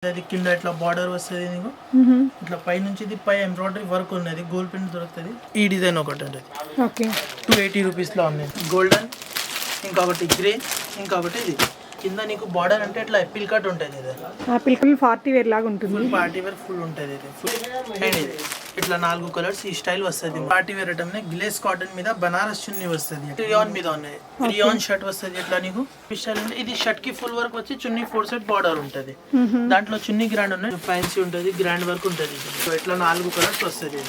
అది కింద ఇట్లా బార్డర్ వస్తుంది నీకు ఇట్లా పై నుంచి ఇది పై ఎంబ్రాయిడరీ వర్క్ ఉన్నది గోల్డ్ ప్రింట్ దొరుకుతుంది. ఈ డిజైన్ ఒకటి ఉంటుంది. ఓకే 280 రూపీస్లో ఉన్నాయి. గోల్డెన్, ఇంకొకటి గ్రే, ఇంకొకటి ఇది కింద నీకు బార్డర్ అంటే ఇట్లా ఎప్పిల్ కట్ ఉంటుంది. ఇది ఆపిల్ కట్ పార్టీ వేర్ లాగా ఉంటుంది. ఫుల్ పార్టీ వేర్ ఫుల్ ఉంటుంది. ఇది ఫుల్ అండ్ ఇది ఇట్లా 4 కలర్స్ ఈ స్టైల్ వస్తుంది. పార్టీ వేర్ ఐటమ్ గ్లేస్ కాటన్ మీద బనారస్ చున్నీ వస్తుంది. రియాన్ మీద ఉన్నాయి. రియాన్ షర్ట్ వస్తుంది. ఇట్లా నీకు ఇది షర్ట్ కి ఫుల్ వర్క్ వచ్చి చున్నీ 4 సైడ్ బార్డర్ ఉంటుంది. దాంట్లో చున్నీ గ్రాండ్ ఉన్నాయి, ఫ్యాన్సీ ఉంటుంది, గ్రాండ్ వర్క్ ఉంటుంది. సో ఇట్లా 4 కలర్స్ వస్తుంది.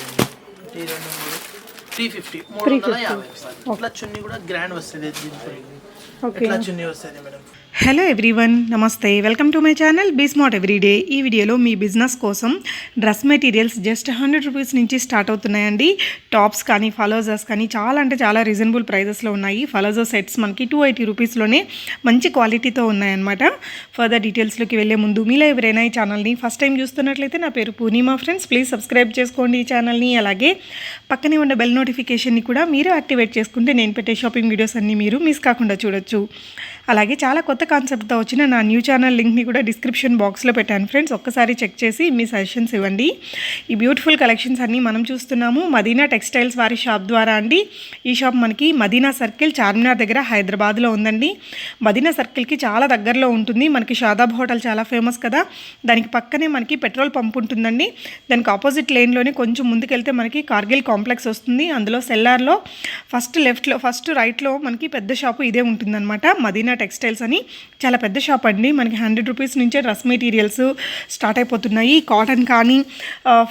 350 350 ఇట్లా చున్నీ కూడా గ్రాండ్ వస్తుంది. ఇట్లా చున్నీ వస్తుంది మేడం. హలో ఎవ్రీవన్, నమస్తే, welcome to my channel be smart everyday. ఈ వీడియోలో మీ బిజినెస్ కోసం డ్రెస్ మెటీరియల్స్ జస్ట్ 100 రూపీస్ నుంచి స్టార్ట్ అవుతున్నాయండి. టాప్స్ కానీ ఫలోజర్స్ కానీ చాలా అంటే చాలా రీజనబుల్ ప్రైజెస్లో ఉన్నాయి. ఫలోజర్ సెట్స్ మనకి 280 రూపీస్లోనే మంచి క్వాలిటీతో ఉన్నాయన్నమాట. ఫర్దర్ డీటెయిల్స్లోకి వెళ్ళే ముందు మీలో ఎవరైనా ఈ ఛానల్ని ఫస్ట్ టైం చూస్తున్నట్లయితే నా పేరు పూర్ణిమ ఫ్రెండ్స్, ప్లీజ్ సబ్స్క్రైబ్ చేసుకోండి ఈ ఛానల్ని. అలాగే పక్కనే ఉన్న బెల్ నోటిఫికేషన్ని కూడా మీరు యాక్టివేట్ చేసుకుంటే నేను పెట్టే షాపింగ్ వీడియోస్ అన్నీ మీరు మిస్ కాకుండా చూడొచ్చు. అలాగే చాలా కొత్త కాన్సెప్ట్తో వచ్చిన నా న్యూ ఛానల్ లింక్ని కూడా డిస్క్రిప్షన్ బాక్స్లో పెట్టాను ఫ్రెండ్స్. ఒక్కసారి చెక్ చేసి మీ సజెషన్స్ ఇవ్వండి. ఈ బ్యూటిఫుల్ కలెక్షన్స్ అన్నీ మనం చూస్తున్నాము మదీనా టెక్స్టైల్స్ వారి షాప్ ద్వారా అండి. ఈ షాప్ మనకి మదీనా సర్కిల్ చార్మినార్ దగ్గర హైదరాబాద్లో ఉందండి. మదీనా సర్కిల్కి చాలా దగ్గరలో ఉంటుంది. మనకి షాదాబ్ హోటల్ చాలా ఫేమస్ కదా, దానికి పక్కనే మనకి పెట్రోల్ పంప్ ఉంటుందండి. దానికి ఆపోజిట్ లేన్లోనే కొంచెం ముందుకెళ్తే మనకి కార్గిల్ కాంప్లెక్స్ వస్తుంది. అందులో సెల్లార్లో ఫస్ట్ రైట్లో మనకి పెద్ద షాపు ఇదే ఉంటుందన్నమాట, మదీనా టెక్స్టైల్స్ అని. చాలా పెద్ద షాప్ అండి. మనకి 100 రూపీస్ నుంచే డ్రెస్ మెటీరియల్స్ స్టార్ట్ అయిపోతున్నాయి. కాటన్ కానీ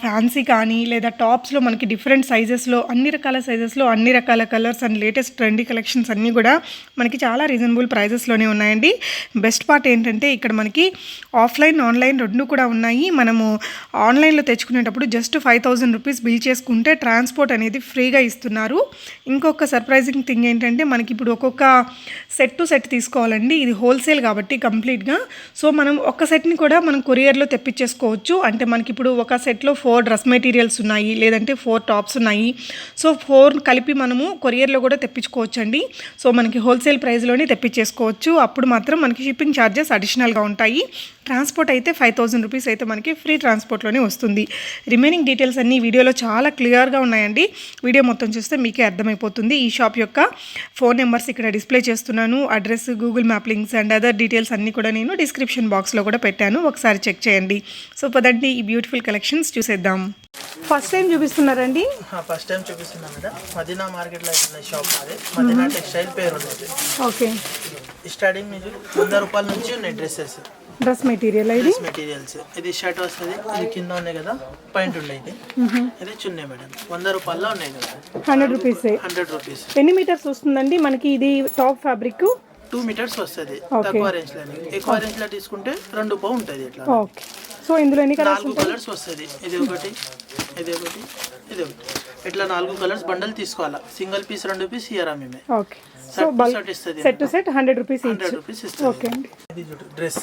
ఫ్యాన్సీ కానీ లేదా టాప్స్లో మనకి డిఫరెంట్ సైజెస్లో అన్ని రకాల సైజెస్లో అన్ని రకాల colours and latest trendy collections అన్నీ కూడా మనకి చాలా రీజనబుల్ ప్రైజెస్లోనే ఉన్నాయండి. బెస్ట్ పార్ట్ ఏంటంటే ఇక్కడ మనకి ఆఫ్లైన్ ఆన్లైన్ రెండు కూడా ఉన్నాయి. మనము ఆన్లైన్లో తెచ్చుకునేటప్పుడు జస్ట్ 5000 రూపీస్ బిల్ చేసుకుంటే ట్రాన్స్పోర్ట్ అనేది ఫ్రీగా ఇస్తున్నారు. ఇంకొక సర్ప్రైజింగ్ థింగ్ ఏంటంటే మనకి ఇప్పుడు ఒక్కొక్క సెట్ టు సెట్ తీసుకోవాలండి. ఇది హోల్సేల్ కాబట్టి కంప్లీట్గా. సో మనం ఒక సెట్ని కూడా మనం కొరియర్లో తెప్పించేసుకోవచ్చు. అంటే మనకి ఇప్పుడు ఒక సెట్లో 4 డ్రెస్ మెటీరియల్స్ ఉన్నాయి, లేదంటే 4 టాప్స్ ఉన్నాయి. సో 4 కలిపి మనము కొరియర్లో కూడా తెప్పించుకోవచ్చు అండి. సో మనకి హోల్సేల్ ప్రైస్లోనే తెప్పించేసుకోవచ్చు. అప్పుడు మాత్రం మనకి షిప్పింగ్ ఛార్జెస్ అడిషనల్గా ఉంటాయి. ట్రాన్స్పోర్ట్ అయితే 5000 రూపీస్ అయితే మనకి ఫ్రీ ట్రాన్స్పోర్ట్లోనే వస్తుంది. రిమైనింగ్ డీటెయిల్స్ అన్నీ వీడియోలో చాలా క్లియర్గా ఉన్నాయండి. వీడియో మొత్తం చూస్తే మీకే అర్థమైపోతుంది. ఈ షాప్ యొక్క ఫోన్ నెంబర్స్ ఇక్కడ డిస్ప్లే చేస్తున్నాను. Address, Google map links and other details అన్నీ కూడా నేను డిస్క్రిప్షన్ బాక్స్లో కూడా పెట్టాను, ఒకసారి చెక్ చేయండి. సో పదండి ఈ బ్యూటిఫుల్ కలెక్షన్స్ చూసేద్దాం. ఫస్ట్ టైం చూపిస్తున్నారండి? ఫస్ట్ టైం చూపిస్తున్నాం మేడం. మదీనా మార్కెట్లో ఉన్న షాప్ అది మదీనా టెక్స్టైల్ పేరు ఉన్నది. ఓకే, స్టార్టింగ్ మీకు 100 రూపాయల నుంచి ఉన్నాయి డ్రెస్సెస్, డ్రెస్ మెటీరియల్ ఇది మెటీరియల్స్. ఇది షర్ట్ వస్తుంది, ఇది కింద ఉన్నాయి కదా పాయింట్ ఉన్నాయి. ఇది చున్నీ మేడం 100 రూపాయల్లో ఉన్నాయి కదా. 100 రూపీస్. 100 రూపీస్. ఎన్ని మీటర్స్ వస్తుందండి మనకి ఇది టాప్ ఫ్యాబ్రిక్? 2 మీటర్స్ వస్తుంది. తక్కువ రేంజ్ లో, ఎక్కువ రేంజ్ లో తీసుకుంటే 2 పావు ఉంటుంది. ఇట్లా ఓకే. సో ఇందులో ఎన్ని కలర్స్? 4 కలర్స్ వస్తుంది. ఇది ఒకటి, ఇది ఒకటి, ఇది ఒకటి, ఇట్లా 4 కలర్స్ బండల్ తీసుకోవాలా. సింగిల్ పీస్ 2 పీస్ ఇయరా మేమే. Okay. So set to set 100 rupees. 100 rupees ఇస్తుంది. ఓకే అండి. ఇది చూడు డ్రెస్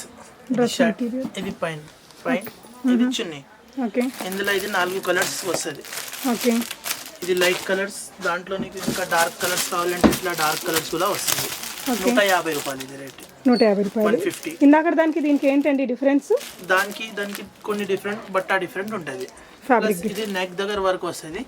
మెటీరియల్. ఇది పైన ఇది చున్నీ. ఓకే. ఇందులో ఇది 4 కలర్స్ వస్తుంది. ఓకే. ఇది లైట్ కలర్స్, దాంట్లో నీకు ఇంకా డార్క్ కలర్స్ కావాలంటే ఇట్లా డార్క్ కలర్స్ కూడా వస్తుంది. 150 రూపాయలు ఇది రేట్. 150 రూపాయలు. 150. ఇందాక దానికి దీనికి ఏంటండి డిఫరెన్స్? దానికి కొన్ని డిఫరెంట్ బట్ట డిఫరెంట్ ఉంటుంది. ఫ్యాబ్రిక్ ఇది నెక్ దగ్గర వర్క్ వస్తుంది,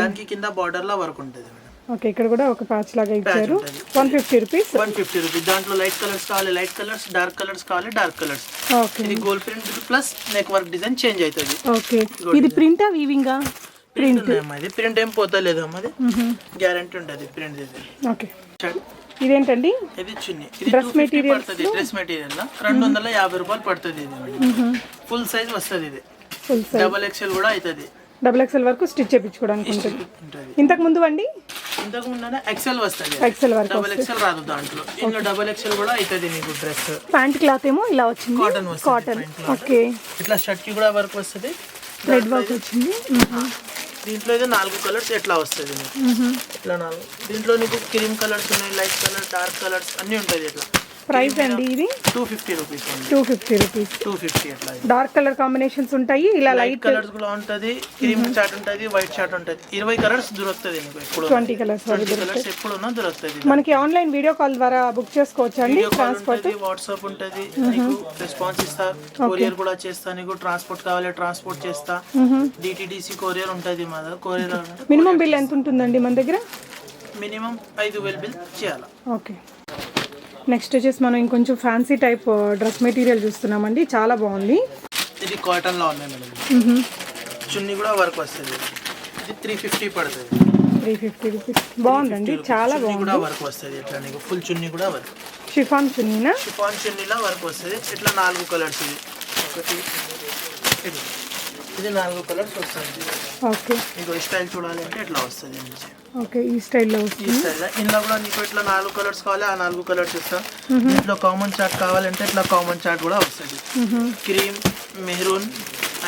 దానికి కింద బార్డర్ లా వర్క్ ఉంటుంది. ఓకే, ఇక్కడ కూడా ఒక ప్యాచ్ లాగా ఇచ్చారు. 150 రూపీస్. 150 రూపీస్. దాంట్లో లైట్ కలర్స్ కావాలి లైట్ కలర్స్, డార్క్ కలర్స్ కావాలి డార్క్ కలర్స్. ఓకే. ఇది gold print plus neck work design change అవుతుంది. ఓకే. ఇది ప్రింటా వీవింగా? ప్రింట్. ఇది ప్రింట్ ఏం పోతలేదు అమ్మది, గ్యారంటీ ఉంటుంది ప్రింట్ ఇది. ఓకే. ఇదేంటండి? ఇది చున్నీ. ఇది డ్రెస్ మెటీరియల్ పడుతుంది. డ్రెస్ మెటీరియల్ 250 రూపాయలు పడుతుంది. ఇది ఫుల్ సైజ్ వస్తుంది. ఇది ఫుల్ సైజ్ డబుల్ ఎక్స్ఎల్ కూడా అవుతుంది. డబుల్ ఎక్స్ఎల్ వరకు స్టిచ్ చేయించుకోవడానికి ఉంటుంది. ఇంతకు ముందు అండి ఇంతకు ముందు ఎక్స్ఎల్ వస్తుంది, ఎక్స్ఎల్ వరకు. డబుల్ ఎక్స్ఎల్ రాదు దాంట్లో. ఇందులో డబుల్ ఎక్స్ఎల్ కూడా అవుతుంది మీకు డ్రెస్. ప్యాంట్ క్లాత్ ఏమో ఇలా వచ్చింది, కాటన్ వస్తుంది. కాటన్. ఓకే. ఇట్లా షర్ట్ కి కూడా వర్క్ వస్తుంది, రెడ్ వర్క్ వచ్చింది. దీంట్లో అయితే 4 కలర్స్ ఎట్లా వస్తుంది మీకు. ఇట్లా 4. దీంట్లో నీకు క్రీమ్ కలర్స్ ఉన్నాయి, లైట్ కలర్, డార్క్ కలర్స్ అన్నీ ఉంటాయి. ఇట్లా ప్రైస్ అండి ఇది 250 రూపీస్ 250 రూపీస్. 250 అట్లా. డార్క్ కలర్ కాంబినేషన్స్ ఉంటాయి, ఇలా లైట్ కలర్స్ కూడా ఉంటది, క్రీమ్ చాట్ ఉంటది, వైట్ చాట్ ఉంటది. 20 కలర్స్ దొరుకుతుంది మీకు ఎప్పుడు. 20 కలర్స్ కలర్స్ ఎప్పుడున్నా దొరుకుతుంది. మనకి ఆన్లైన్ వీడియో కాల్ ద్వారా బుక్ చేసుకోవచ్చు అండి. ట్రాన్స్పోర్ట్ వాట్సాప్ ఉంటది, నీకు రెస్పాన్స్ ఇస్తా, కొరియర్ కూడా చేస్తా. నీకు ట్రాన్స్పోర్ట్ కావాలి ట్రాన్స్పోర్ట్ చేస్తా. డిటిడిసి కొరియర్ ఉంటది మా దగ్గర. కొరియర్ మినిమం బిల్ ఎంత ఉంటుందండి మన దగ్గర? మినిమం 5000 బిల్ చేయాలి. ఓకే. నెక్స్ట్ వచ్చేసి మనం ఇంకొంచెం ఫ్యాన్సీ టైప్ డ్రెస్ మెటీరియల్ చూస్తున్నామండి, చాలా బాగుంది. ఇది కాటన్ లో ఉన్నాయి మేడం. చున్నీ కూడా వర్క్ వస్తుంది. ఇది 350 పడుతుంది. 350 రూపీస్. బాగుందండి, చాలా బాగుంది. కూడా వర్క్ వస్తుంది ఇట్లా నీకు. ఫుల్ చున్నీ కూడా వర్క్. షిఫాన్ చున్నీనా? షిఫాన్ చున్నీలా వర్క్ వస్తుంది. ఇట్లా 4 కలర్స్. ఇది ఒకటి, ఇది 4 కలర్స్ వస్తుంది. ఓకే. మీకు స్టైల్ చూడాలి అంటే ఇట్లా వస్తుంది. ఓకే, ఈ స్టైల్లో ఈ స్టైల్ ఇందులో కూడా నీకు ఇట్లా 4 కలర్స్ కావాలి, ఆ 4 కలర్స్ ఇస్తాం. ఇట్లా కామన్ చార్ట్ కావాలంటే ఇట్లా కామన్ చార్ట్ కూడా వస్తుంది. Cream, maroon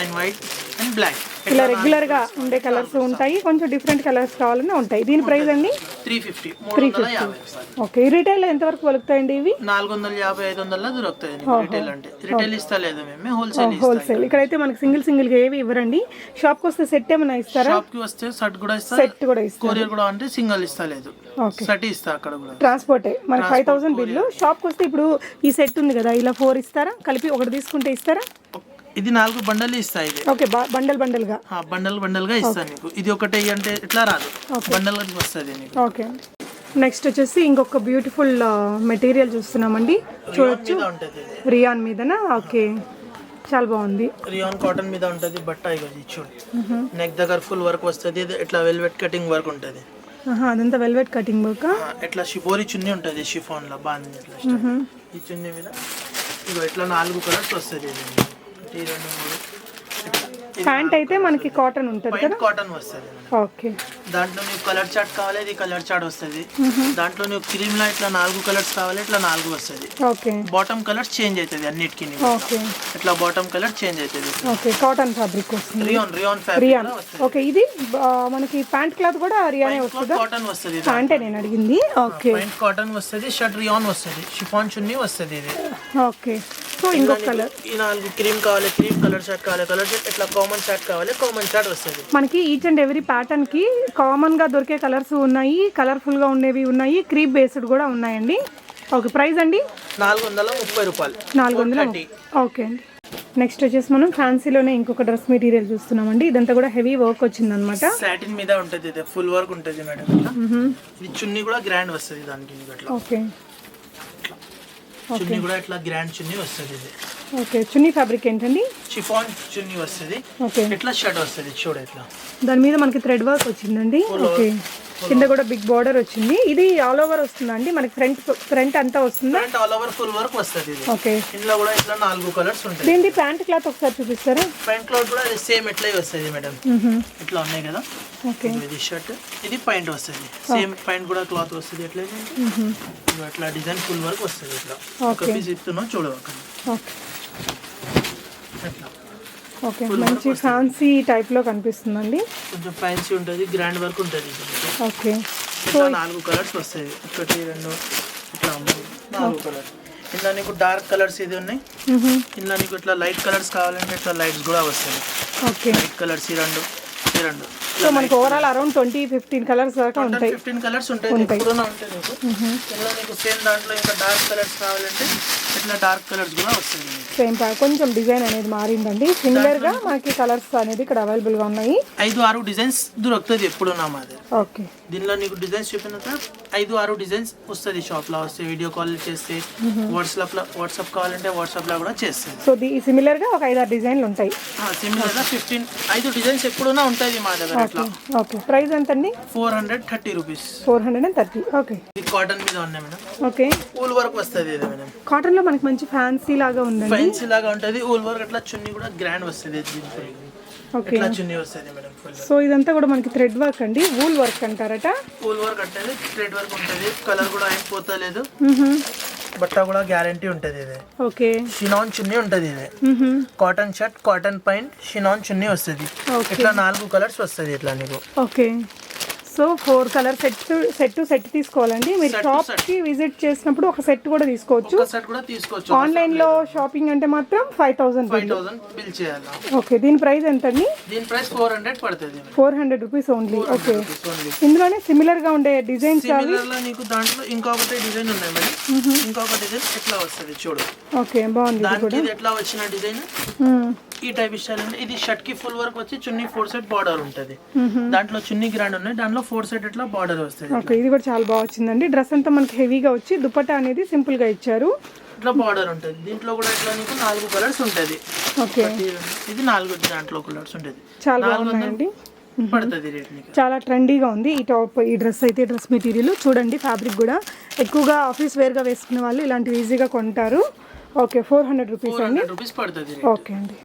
and white and black. ఇలా రెగ్యులర్ గా ఉండే కలర్స్ ఉంటాయి, కొంచెం డిఫరెంట్ కలర్స్ కావాలన్నా ఉంటాయి. దీని ప్రైస్ అండి 350. 350. ఓకే. రిటైల్ ఎంత వరకు పలుకుతాయండి ఇవి? 450, 500 దొరుకుతాయి. రిటైల్ అంటే రిటైల్ ఇస్తా లేదు మేము, హోల్సేల్. ఇక్కడైతే మనకి సింగిల్ గా ఏవి ఇవ్వరండి. షాప్ కి వస్తే సెట్ ఏమైనా ఇస్తారా? షాప్ కి వస్తే సెట్ కూడా ఇస్తా, సెట్ కూడా ఇస్తా. కొరియర్ కూడా అంటే సింగిల్ ఇస్తా లేదు, సెట్ ఇస్తా. అక్కడ కూడా ట్రాన్స్పోర్టే మనకి 5000 బిల్లు. షాప్ కి వస్తే ఇప్పుడు ఈ సెట్ ఉంది కదా, ఇలా 4 ఇస్తారా? కలిపి ఒకటి తీసుకుంటే ఇస్తారా? ఇది 4 బండల్ ఇస్తా. ఇది ఓకే, బండల్ గా బండల్ గా ఇస్తాను నీకు. ఇది ఒకటే అంటే ఇట్లా రాదు, బండల్ వస్తుంది నీకు. ఓకే. నెక్స్ట్ వచ్చేసి ఇంకొక బ్యూటిఫుల్ మెటీరియల్ చూస్తున్నామండి, చూడొచ్చు. రియాన్ మీదనా? ఓకే, చాలా బాగుంది. రియాన్ కాటన్ మీద ఉంటది బట్ట. ఇది చూడు, నెక్ దగ్గర ఫుల్ వర్క్ వస్తుంది. ఇట్లా వెల్వెట్ కటింగ్ వర్క్ ఉంటది. అదంతా వెల్వెట్ కటింగ్ వర్క్. ఇట్లా షిపోరి చున్నీ ఉంటది, షిఫాన్ లో బాగుంది. ఇట్లా ఈ చున్నీ మీద ఇగో ఇట్లా 4 కలర్స్ వస్తుంది. ప్యాంట్ అయితే మనకి కాటన్ ఉంటుంది కదా, కాటన్ వస్తుంది. ఓకే. దాంట్లో నీకు కలర్ చార్ట్ కావాలి, ఇది కలర్ చార్ట్ వస్తుంది. దాంట్లో నీకు క్రీమ్ లా ఇట్లా 4 కలర్స్ కావాలి, ఇట్లా 4 వస్తుంది. ఓకే. బాటమ్ కలర్ చేంజ్ అవుతుంది అన్నిటికీ. ఓకే, ఇట్లా బాటమ్ కలర్ చేంజ్ అవుతుంది. ఓకే. కాటన్ ఫ్యాబ్రిక్ వస్తుంది. Rayon fabric. ఓకే. ఇది మనకి ప్యాంట్ క్లాత్ కూడా రియానే వస్తుంది. కాటన్ వస్తుంది. ప్యాంటే నేను అడిగింది. ఓకే, ప్యాంట్ కాటన్ వస్తుంది, షర్ట్ రియాన్ వస్తుంది, షిఫాన్ చున్నీ వస్తుంది. ఇది ఓకే. సో ఇంకొక కలర్. ఈ 4 క్రీమ్ కావాలి, క్రీమ్ కలర్ షర్ట్ కావాలి, కలర్ షర్ట్. ఇట్లా కామన్ షర్ట్ కావాలి, కామన్ షర్ట్ వస్తుంది. మనకి ఈచ్ అండ్ ఎవ్రీ ప్యాటర్న్ కి కామన్ గా దొరికే కలర్స్ ఉన్నాయి, కలర్ఫుల్ గా ఉండేవి ఉన్నాయి, క్రీప్ బేస్డ్ కూడా ఉన్నాయండి. ఓకే. ప్రైస్ అండి 430 రూపాయలు. 430. ఓకే అండి. నెక్స్ట్ వచ్చేసి మనం ఫ్యాన్సీలోనే ఇంకొక డ్రెస్ మెటీరియల్ చూస్తున్నామండి. ఇదంతా కూడా హెవీ వర్క్ వచ్చింది అనమాట. సాటిన్ మీద ఉంటది, ఇది ఫుల్ వర్క్ ఉంటది మేడం. ఇది చున్నీ కూడా గ్రాండ్ వస్తుంది దానికి. ఓకే. చున్నీ కూడా ఇట్లా గ్రాండ్ చున్నీ వస్తుంది. ఇది ఓకే. చున్నీ ఫ్యాబ్రిక్ ఏంటండి? షిఫాన్ చున్నీ వస్తుంది. ఓకే. ఇట్లా షర్ట్ వస్తుంది చూడు. ఇట్లా దాని మీద మనకి థ్రెడ్ వర్క్ వచ్చిందండి. ఓకే. కింద కూడా బిగ్ బార్డర్ వచ్చింది. ఇది ఆల్ ఓవర్ వస్తుందండి మనకి? ఫ్రంట్ అంతా వస్తుందా? Front all over full work వస్తుంది. ఓకే. ఇందులో కూడా ఇట్లా 4 కలర్స్ ఉంటాయి. దీని ప్యాంట్ క్లాత్ ఒకసారి చూపిస్తారా? ప్యాంట్ క్లాత్ కూడా సేమ్ ఇట్లా వస్తుంది మేడం. ఇట్లా ఉన్నాయి కదా. ఓకే. ఇది షర్ట్, ఇది ప్యాంట్ వస్తుంది. సేమ్ ప్యాంట్ కూడా క్లాత్ వస్తుంది. ఎట్లా ఇట్లా డిజైన్ ఫుల్ వర్క్ వస్తుంది. ఇట్లా ఒక పీస్ ఇస్తున్నాం చూడు. ఓకే. ఓకే. మంచి ఫ్యాన్సీ టైప్ లో కనిపిస్తుందండి. కొంచెం ఫ్యాన్సీ ఉంటుంది, గ్రాండ్ వర్క్ ఉంటుంది. ఓకే. ఇట్లా 4 కలర్స్ వస్తాయి. 1 2 ఇట్లా 4 కలర్స్. ఇందులో నీకు డార్క్ కలర్స్ ఇది ఉన్నాయి. ఇందులో నీకు ఇట్లా లైట్ కలర్స్ కావాలంటే ఇట్లా లైట్స్ కూడా వస్తాయి. ఓకే. లైట్ కలర్స్ ఈ రెండు. సో మనకి ఓవరాల్ అరౌండ్ 20-15 కలర్స్ దాకా ఉంటాయి. 15 కలర్స్ ఉంటాయి. ఎప్పుడైనా ఉంటాయి నీకు. ఇందులో నీకు సేమ్ దాంట్లో ఇంకా డార్క్ కలర్స్ కావాలంటే ఇట్లా డార్క్ కలర్స్ కూడా వస్తాయి. సేమ్ కొంచెం డిజైన్ అనేది మారిందండి. సిమిలర్ గా మనకి కలర్స్ అనేది ఇక్కడ అవైలబుల్ గా ఉన్నాయి. 5-6 డిజైన్స్ దొరుకుతుంది ఎప్పుడున్నా మా దగ్గర. ఓకే. దీనిలో నీకు డిజైన్స్ చెప్పిన 5-6 డిజైన్స్ వస్తుంది. షాప్ లో వస్తే వీడియో కాల్ చేస్తే, వాట్సాప్ కావాలంటే వాట్సాప్ లో కూడా చేస్తుంది. సో సిమిలర్ గా ఒక 5-6 డిజైన్లు ఉంటాయి. సిమిలర్ గా 5 డిజైన్స్ ఎప్పుడున్నా ఉంటుంది మా దగ్గర. ఓకే. ప్రైస్ ఎంత అండి? 430 రూపీస్. 430. ఓకే. ఇది కాటన్ మీద ఉన్నాయి మేడం. ఓకే. ఊల్ వర్క్ వస్తుంది ఇది మేడం. కాటన్ లో మనకి మంచి ఫ్యాన్సీ లాగా ఉందండి. ఫ్యాన్సీ లాగా ఉంటుంది. ఊల్ వర్క్ అట్లా చున్నీ కూడా గ్రాండ్ వస్తుంది. ఓకే. ఇట్లా చున్నీ వస్తుంది మేడం. సో ఇదంతా కూడా మనకి థ్రెడ్ వర్క్ అండి, వూల్ వర్క్ అంటారట. వూల్ వర్క్ అంటే థ్రెడ్ వర్క్ ఉంటుంది. కలర్ కూడా అయిపోతలేదు. బట్ట కూడా గ్యారంటీ ఉంటుంది. ఇది ఓకే. షినాన్ చున్నీ ఉంటుంది. ఇది cotton shirt, cotton pant, chiffon chunni వస్తుంది. ఇట్లా 4 కలర్స్ వస్తుంది ఇట్లా నీకు. ఓకే. సో 4 కలర్ సెట్ తీసుకోవాలండి. మీరు షాప్ కి విజిట్ చేసినప్పుడు ఒక సెట్ కూడా తీసుకోవచ్చు. ఆన్లైన్ లో షాపింగ్ అంటే మాత్రం 5000 బిల్ చేయాలి. ఓకే, దీని ప్రైస్ ఎంత అండి? దీని ప్రైస్ 400 పడుతుంది. 400 రూపీస్ ఓన్లీ. ఓకే, ఇందులోనే సిమిలర్ గా ఉండే డిజైన్స్ నీకు దాంట్లో ఇంకొకటి డిజైన్ ఉన్నాయి మరి. ఇంకొక డిజైన్ ఎట్లా వస్తుంది చూడు. ఓకే, బాగుంది. ఇది ఎట్లా వచ్చిన డిజైన్ ఈ టైప్ ఇష్టాలంటే ఇది షర్ట్ కి ఫుల్ వర్క్ వచ్చి చున్నీ 4 సెట్ బార్డర్ ఉంటది. దాంట్లో చున్నీ గ్రాండ్ ఉన్నాయి, దాంట్లో 4 సెట్ ఇట్లా బార్డర్ వస్తుంది. ఓకే, ఇది కూడా చాలా బాగా వచ్చిందండి. డ్రెస్ అంతా మనకి హెవీగా వచ్చి దుపట్టా అనేది సింపుల్ గా ఇచ్చారు. ఇట్లా బార్డర్ ఉంటుంది. దీంట్లో కూడా ఇట్లా నీకు 4 కలర్స్ ఉంటది. ఓకే, ఇది 4 దాంట్లో కలర్స్ ఉంటది. చాలా బాగుందండి. పడుతుంది రేట్ నీకు. చాలా ట్రెండీగా ఉంది ఈ టాప్. ఈ డ్రెస్ అయితే డ్రెస్ మెటీరియల్ చూడండి, ఫ్యాబ్రిక్ కూడా ఎక్కువగా ఆఫీస్ వేర్ గా వేసుకునే వాళ్ళు ఇలాంటివి ఈజీగా కొంటారు. ఓకే, 400 రూపీస్ అండి. పడుతుంది. ఓకే అండి.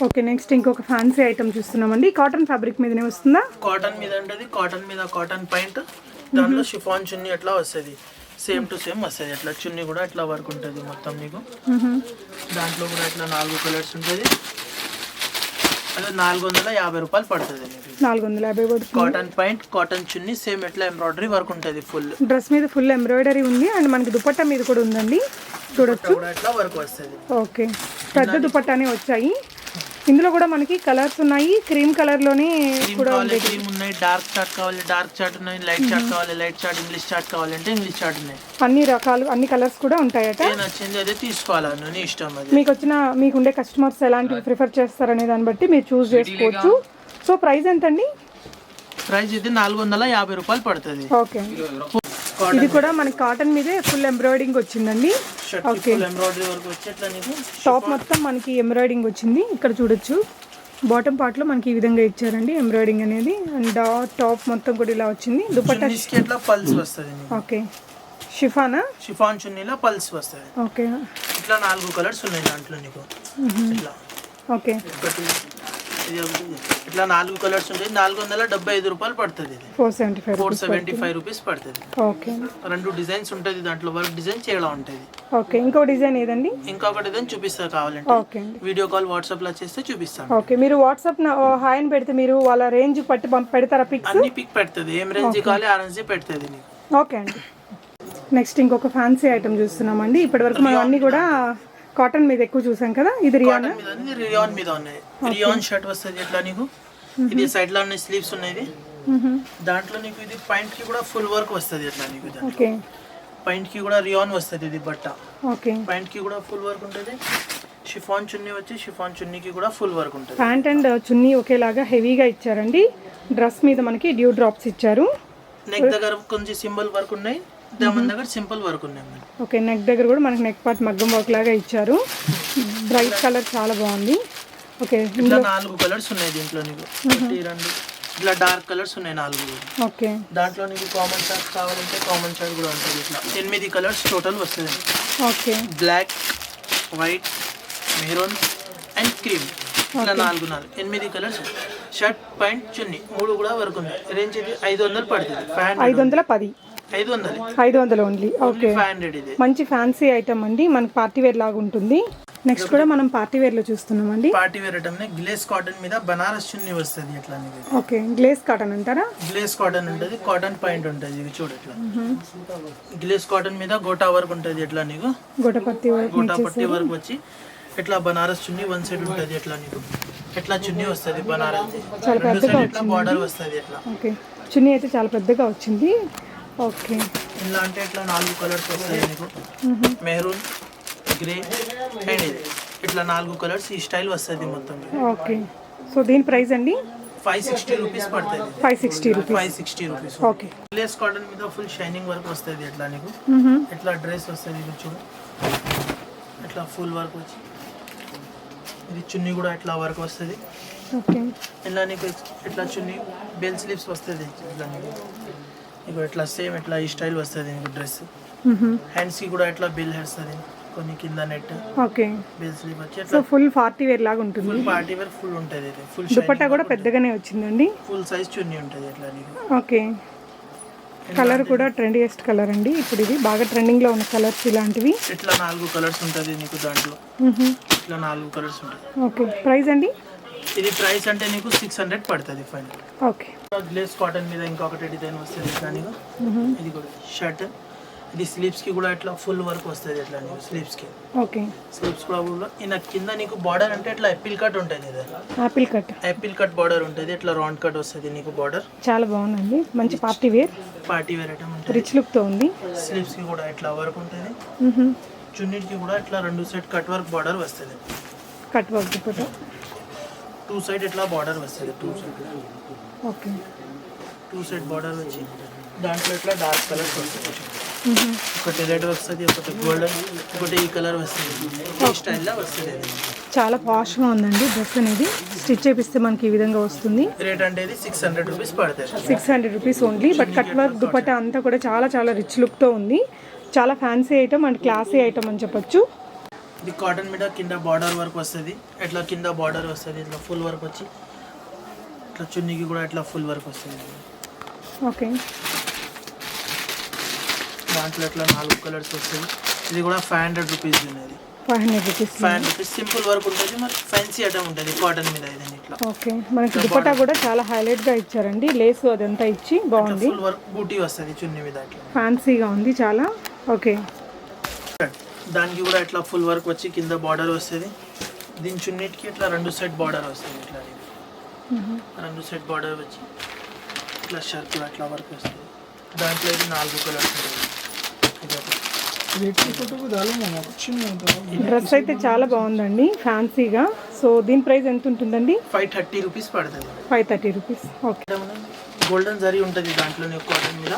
ఓకే, నెక్స్ట్ ఇంకొక ఫ్యాన్సీ ఐటమ్ చూస్తున్నామండి. కాటన్ ఫ్యాబ్రిక్ మీదనే వస్తుందా? కాటన్ మీద ఉంటుంది. కాటన్ మీద కాటన్ పాయింట్, దాంట్లో షిఫాన్ చున్నీ ఎట్లా వస్తుంది, సేమ్ టు సేమ్ వస్తుంది. అట్లా చున్నీ కూడా ఎట్లా వర్క్ ఉంటుంది మొత్తం నీకు. దాంట్లో కూడా ఇట్లా 4 కలర్స్ ఉంటుంది. అదే 450 రూపాయలు పడుతుంది. 450 పడుతుంది. కాటన్ పాయింట్, కాటన్ చున్నీ, సేమ్ ఎట్లా ఎంబ్రాయిడరీ వర్క్ ఉంటుంది. ఫుల్ డ్రెస్ మీద ఫుల్ ఎంబ్రాయిడరీ ఉంది అండ్ మనకి దుపట్టా మీద కూడా ఉందండి, చూడొచ్చు. ఎట్లా వర్క్ వస్తుంది. ఓకే, పెద్ద దుపట్టానే వచ్చాయి. ఇందులో కూడా మనకి కలర్స్ ఉన్నాయి. క్రీమ్ కలర్ లోనే కూడా క్రీమ్ ఉన్నాయి. డార్క్ చాట్ కావాలి, డార్క్ చాట్ ఉన్నాయి. లైట్ చాట్ కావాలి, లైట్ చాట్. ఇంగ్లీష్ చాట్ కావాలంటే ఇంగ్లీష్ చాట్ ఉన్నాయి. అన్ని రకాలు, అన్ని కలర్స్ కూడా ఉంటాయట. నచ్చింది అదే తీసుకోవాలా, నీ ఇష్టం. అది మీకు ఉండే కస్టమర్స్ ఎలాంటివి ప్రిఫర్ చేస్తారనే దాన్ని బట్టి మీరు చూస్ చేసుకోవచ్చు. సో ప్రైస్ ఎంత అండి? ప్రైస్ ఇది 450 రూపాయలు పడుతుంది. ఓకే, ఇది కూడా మనకి కాటన్ మీదే ఫుల్ ఎంబ్రాయిడింగ్ వచ్చిందండి. ఓకే, టాప్ మొత్తం మనకి ఎంబ్రాయిడింగ్ వచ్చింది. ఇక్కడ చూడొచ్చు, బాటమ్ పార్ట్ లో మనకి ఈ విధంగా ఇచ్చారండి ఎంబ్రాయిడింగ్ అనేది. అండ్ టాప్ మొత్తం కూడా ఇలా వచ్చింది. దుపట్టా పల్స్ వస్తుంది. ఓకే, షిఫానా? షిఫాన్ చున్నీలో పల్స్ వస్తుంది. ఓకే, ఇట్లా 4 కలర్స్ ఉన్నాయి దాంట్లో నీకు. ఇట్లా ఓకే, ఇట్లా 4 కలర్స్ ఉంటాయి. 475 రూపాయలు పడుతుంది. 475 రూపీస్ పడుతుంది. ఓకే, 2 డిజైన్స్ ఉంటుంది దాంట్లో. వర్క్ డిజైన్ చేయడం ఉంటుంది. ఓకే, ఇంకో డిజైన్ ఏదండి? ఇంకొక డిజైన్ చూపిస్తా కావాలంటే. ఓకే, వీడియో కాల్ వాట్సాప్ లో చేస్తే చూపిస్తాను. ఓకే, మీరు వాట్సాప్ హాయ్ అని పెడితే మీరు వాళ్ళ రేంజ్ పట్టి పెడతారా? పిక్స్ అన్ని పిక్ పెడుతుంది. ఏం రేంజ్ కావాలి ఆ రేంజ్ పెడుతుంది. ఓకే అండి. నెక్స్ట్ ఇంకొక ఫ్యాన్సీ ఐటమ్ చూస్తున్నామండి. ఇప్పటి వరకు మనం అన్ని కూడా కాటన్ మీద ఎక్కువ చూసాం కదా. ఇది రియాన్ మీద ఉన్నాయి. రియాన్ షర్ట్ వస్తుంది ఇట్లా నీకు. ఇది సైడ్ లో ఉన్నాయి, స్లీవ్స్ ఉన్నాయి. దాంట్లో నీకు ఇది పాయింట్ కి కూడా ఫుల్ వర్క్ వస్తుంది ఇట్లా నీకు. ఓకే, పాయింట్ కి కూడా రియాన్ వస్తుంది ఇది బట్ట. ఓకే, పాయింట్ కి కూడా ఫుల్ వర్క్ ఉంటుంది. షిఫాన్ చున్నీ వచ్చి షిఫాన్ చున్నీకి కూడా ఫుల్ వర్క్ ఉంటుంది. ప్యాంట్ అండ్ చున్నీ ఒకేలాగా హెవీగా ఇచ్చారండి. డ్రెస్ మీద మనకి డ్యూ డ్రాప్స్ ఇచ్చారు. నెక్ దగ్గర కొంచెం సింబల్ వర్క్ ఉన్నాయి, దాని దగ్గర సింపుల్ వర్క్ ఉన్నాయి. ఓకే, నెక్ దగ్గర కూడా మనకి నెక్ పార్ట్ మగ్గం వర్క్ లాగా ఇచ్చారు. బ్రైట్ కలర్ చాలా బాగుంది. ఓకే, ఇట్లా 4 కలర్స్ ఉన్నాయి దీంట్లో నీకు. ఇట్లా డార్క్ కలర్స్ ఉన్నాయి 4. ఓకే, దాంట్లో నీకు కామన్ షార్ట్ కావాలంటే కామన్ షార్ట్ కూడా ఉంటుంది. ఇట్లా 8 కలర్స్ టోటల్ వస్తుంది. Okay, black, white, maroon and cream. ఇట్లా 8 కలర్స్. షర్ట్, ప్యాంట్, చున్నీ 3 కూడా వర్క్ ఉంది. రేంజ్ ఇది 500 పడుతుంది. 510. 500 ఓన్లీ. ఓకే, 500 ఇది. మంచి ఫ్యాన్సీ ఐటమ్ అండి, మనకి పార్టీ వేర్ లాగా ఉంటుంది. నెక్స్ట్ కూడా మనం పార్టీ వేర్ లో చూస్తున్నామండి. పార్టీ వేర్ ఐటమ్ గ్లేస్ కాటన్ మీద బనారస్ చున్నీ వస్తుంది ఇట్లా. ఓకే, గ్లేస్ కాటన్ అంటారా? గ్లేస్ కాటన్ ఉంటుంది. కాటన్ పాయింట్ ఉంటుంది. ఇవి చూడు ఇట్లా. గ్లేస్ కాటన్ మీద గోటా వర్క్ ఉంటుంది ఇట్లా నీకు. గోటాపత్తి వర్క్ వచ్చి ఇట్లా బనారస్ చున్నీ 1 సైడ్ ఉంటుంది ఇట్లా నీకు. ఇట్లా చున్నీ వస్తుంది బనారస్. చాలా పెద్దగా ఇట్లా బార్డర్ వస్తుంది ఇట్లా. ఓకే, చున్నీ అయితే చాలా పెద్దగా వచ్చింది. ఓకే, ఇలా అంటే ఇట్లా 4 కలర్స్ వస్తాయి నీకు. మెరూన్, గ్రే అండ్ ఇది ఇట్లా 4 కలర్స్ ఈ స్టైల్ వస్తుంది మొత్తం. ఓకే, సో దీని ప్రైస్ అండి 560 రూపీస్ పడుతుంది. 560 రూపీస్. ఓకే, గ్లేస్ కాటన్ మీద ఫుల్ షైనింగ్ వర్క్ వస్తుంది ఇట్లా నీకు. ఇట్లా డ్రెస్ వస్తుంది ఇది చూడు. ఇట్లా ఫుల్ వర్క్ వచ్చి ఇది చున్నీ కూడా ఇట్లా వర్క్ వస్తుంది. ఓకే, ఇలా నీకు ఇట్లా చున్నీ బెల్ స్లీవ్స్ వస్తుంది ఇట్లా నీకు. ఇక ఇట్లా సేమ్ ఇట్లా ఈ స్టైల్ వస్తుంది నీకు డ్రెస్. హ్యాండ్స్ కి కూడా ఇట్లా బెల్ వస్తుంది, కొన్ని కింద నెట్. ఓకే, బెల్ స్లీవ్ వచ్చి సో ఫుల్ పార్టీ వేర్ లాగా ఉంటుంది. ఫుల్ పార్టీ వేర్ ఫుల్ ఉంటుంది. ఇది ఫుల్ దుపట్టా కూడా పెద్దగానే వచ్చిందండి. ఫుల్ సైజ్ చున్నీ ఉంటుంది ఇట్లా నీకు. ఓకే, కలర్ కూడా ట్రెండియస్ట్ కలర్ అండి. ఇప్పుడు ఇది బాగా ట్రెండింగ్ లో ఉన్న కలర్స్ ఇలాంటివి. ఇట్లా 4 కలర్స్ ఉంటుంది నీకు దాంట్లో. ఇట్లా 4 కలర్స్ ఉంటుంది. ఓకే, ప్రైస్ అండి ఇది ప్రైస్ అంటే నీకు 600 పడుతుంది ఫైనల్. ఓకే. గ్లేస్ కాటన్ మీద ఇంకొకటి డిజైన్ వస్తుంది ఇట్లా నీకు. ఇది కూడా షర్ట్, ఇది స్లీవ్స్ కి కూడా ఇట్లా ఫుల్ వర్క్ వస్తుంది ఇట్లా నీకు స్లీవ్స్ కి. ఓకే. స్లీవ్స్ కూడా ఇన్న కింద నీకు బార్డర్ అంటే ఇట్లా యాపిల్ కట్ ఉంటుంది ఇది. యాపిల్ కట్ బార్డర్ ఉంటుంది, ఇట్లా రౌండ్ కట్ వస్తుంది నీకు బార్డర్. చాలా బాగుందండి, మంచి పార్టీ వేర్ ఐటమ్ ఉంటుంది, రిచ్ లుక్ తో ఉంది. స్లీవ్స్ కి కూడా ఇట్లా వర్క్ ఉంటుంది, చున్నీకి కూడా ఇట్లా 2 సైడ్ కట్ వర్క్ బార్డర్ వస్తుంది. కట్ వర్క్ దుపట్టా 2 సైడ్ ఇట్లా బార్డర్ వస్తుంది. 2 సైడ్ ఓకే. 2 సైడ్ బార్డర్ వచ్చి దాంట్లో ఇట్లా డార్క్ కలర్స్ వస్తుంది. ఒకటి రెడ్ వస్తుంది, ఒకటి గోల్డెన్, ఒకటి ఈ కలర్ వస్తుంది. ఈ స్టైల్లో వస్తుంది. చాలా పాష్గా ఉందండి డ్రెస్ అనేది. స్టిచ్ చేపిస్తే మనకి ఈ విధంగా వస్తుంది. రేట్ అంటే ఇది 600 రూపీస్ పడుతుంది. 600 rupees only. But cut work dupatta అంతా కూడా చాలా చాలా రిచ్ లుక్తో ఉంది. చాలా fancy item and classy item అని చెప్పొచ్చు. ఇది కాటన్ మీద కింద బార్డర్ వర్క్ వస్తుంది, ఇట్లా కింద బార్డర్ వస్తుంది, ఇట్లా ఫుల్ వర్క్ వచ్చి ఇట్లా చున్నీకి కూడా ఇట్లా ఫుల్ వర్క్ వస్తుంది. ఓకే. దాంట్లో ఇట్లా 4 కలర్స్ వస్తుంది. ఇది కూడా 500 రూపీస్ ఉన్నది. 500 రూపీస్. 500 రూపీస్ సింపుల్ వర్క్ ఉంటుంది, మరి ఫ్యాన్సీ ఐటమ్ ఉంటుంది కాటన్ మీద. ఇది ఇట్లా ఓకే. మనకి దుపట్టా కూడా చాలా హైలైట్ గా ఇచ్చారండి, లేస్ అదంతా ఇచ్చి బాగుంది. ఫుల్ వర్క్ బూటీ వస్తుంది చున్నీ మీద, ఇట్లా ఫ్యాన్సీగా ఉంది చాలా. ఓకే. దానికి కూడా ఇట్లా ఫుల్ వర్క్ వచ్చి కింద బార్డర్ వస్తుంది. దీని చున్నీటికి ఇట్లా 2 సైడ్ బార్డర్ వస్తుంది. ఇట్లా 2 సైడ్ బార్డర్ వచ్చి ఇట్లా షర్ట్ అట్లా వర్క్ వస్తుంది. దాంట్లో ఇది 4 కలర్స్ ఉంటుంది. డ్రెస్ అయితే చాలా బాగుందండి ఫ్యాన్సీగా. సో దీని ప్రైస్ ఎంత ఉంటుందండి? 530 రూపీస్ పడుతుంది. 530 రూపీస్. ఓకే. గోల్డెన్ జరీ ఉంటుంది దాంట్లోనే కాటన్ మీద.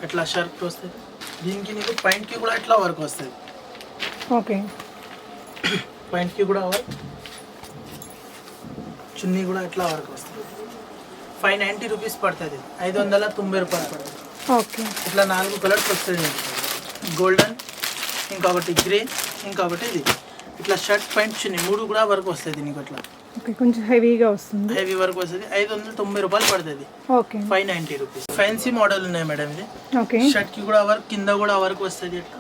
ఇట్లా షర్ట్ వస్తుంది. దీనికి నీకు పాయింట్ కి కూడా ఇట్లా వర్క్ వస్తుంది. ఓకే. పాయింట్ కి కూడా వర్క్, చున్నీ కూడా ఇట్లా వర్క్ వస్తుంది. 590 రూపీస్ పడుతుంది. 590 రూపాయలు పడుతుంది. ఓకే. ఇట్లా 4 కలర్స్ వస్తుంది. గోల్డెన్, ఇంకొకటి గ్రే, ఇంకొకటి ఇది. ఇట్లా షర్ట్ పాయింట్ చున్నీ 3 కూడా వర్క్ వస్తుంది నీకు. ఇట్లా ఓకే. కొంచెం హెవీగా వస్తుంది. హెవీ వర్క్ వస్తుంది. 590 రూపాయలు పడుతుంది. ఓకే. 590 రూపీస్. ఫ్యాన్సీ మోడల్ ఉన్నాయి మేడం ఇది. ఓకే. షర్ట్ కి కూడా వర్క్, కింద కూడా వర్క్ వస్తుంది. ఇట్లా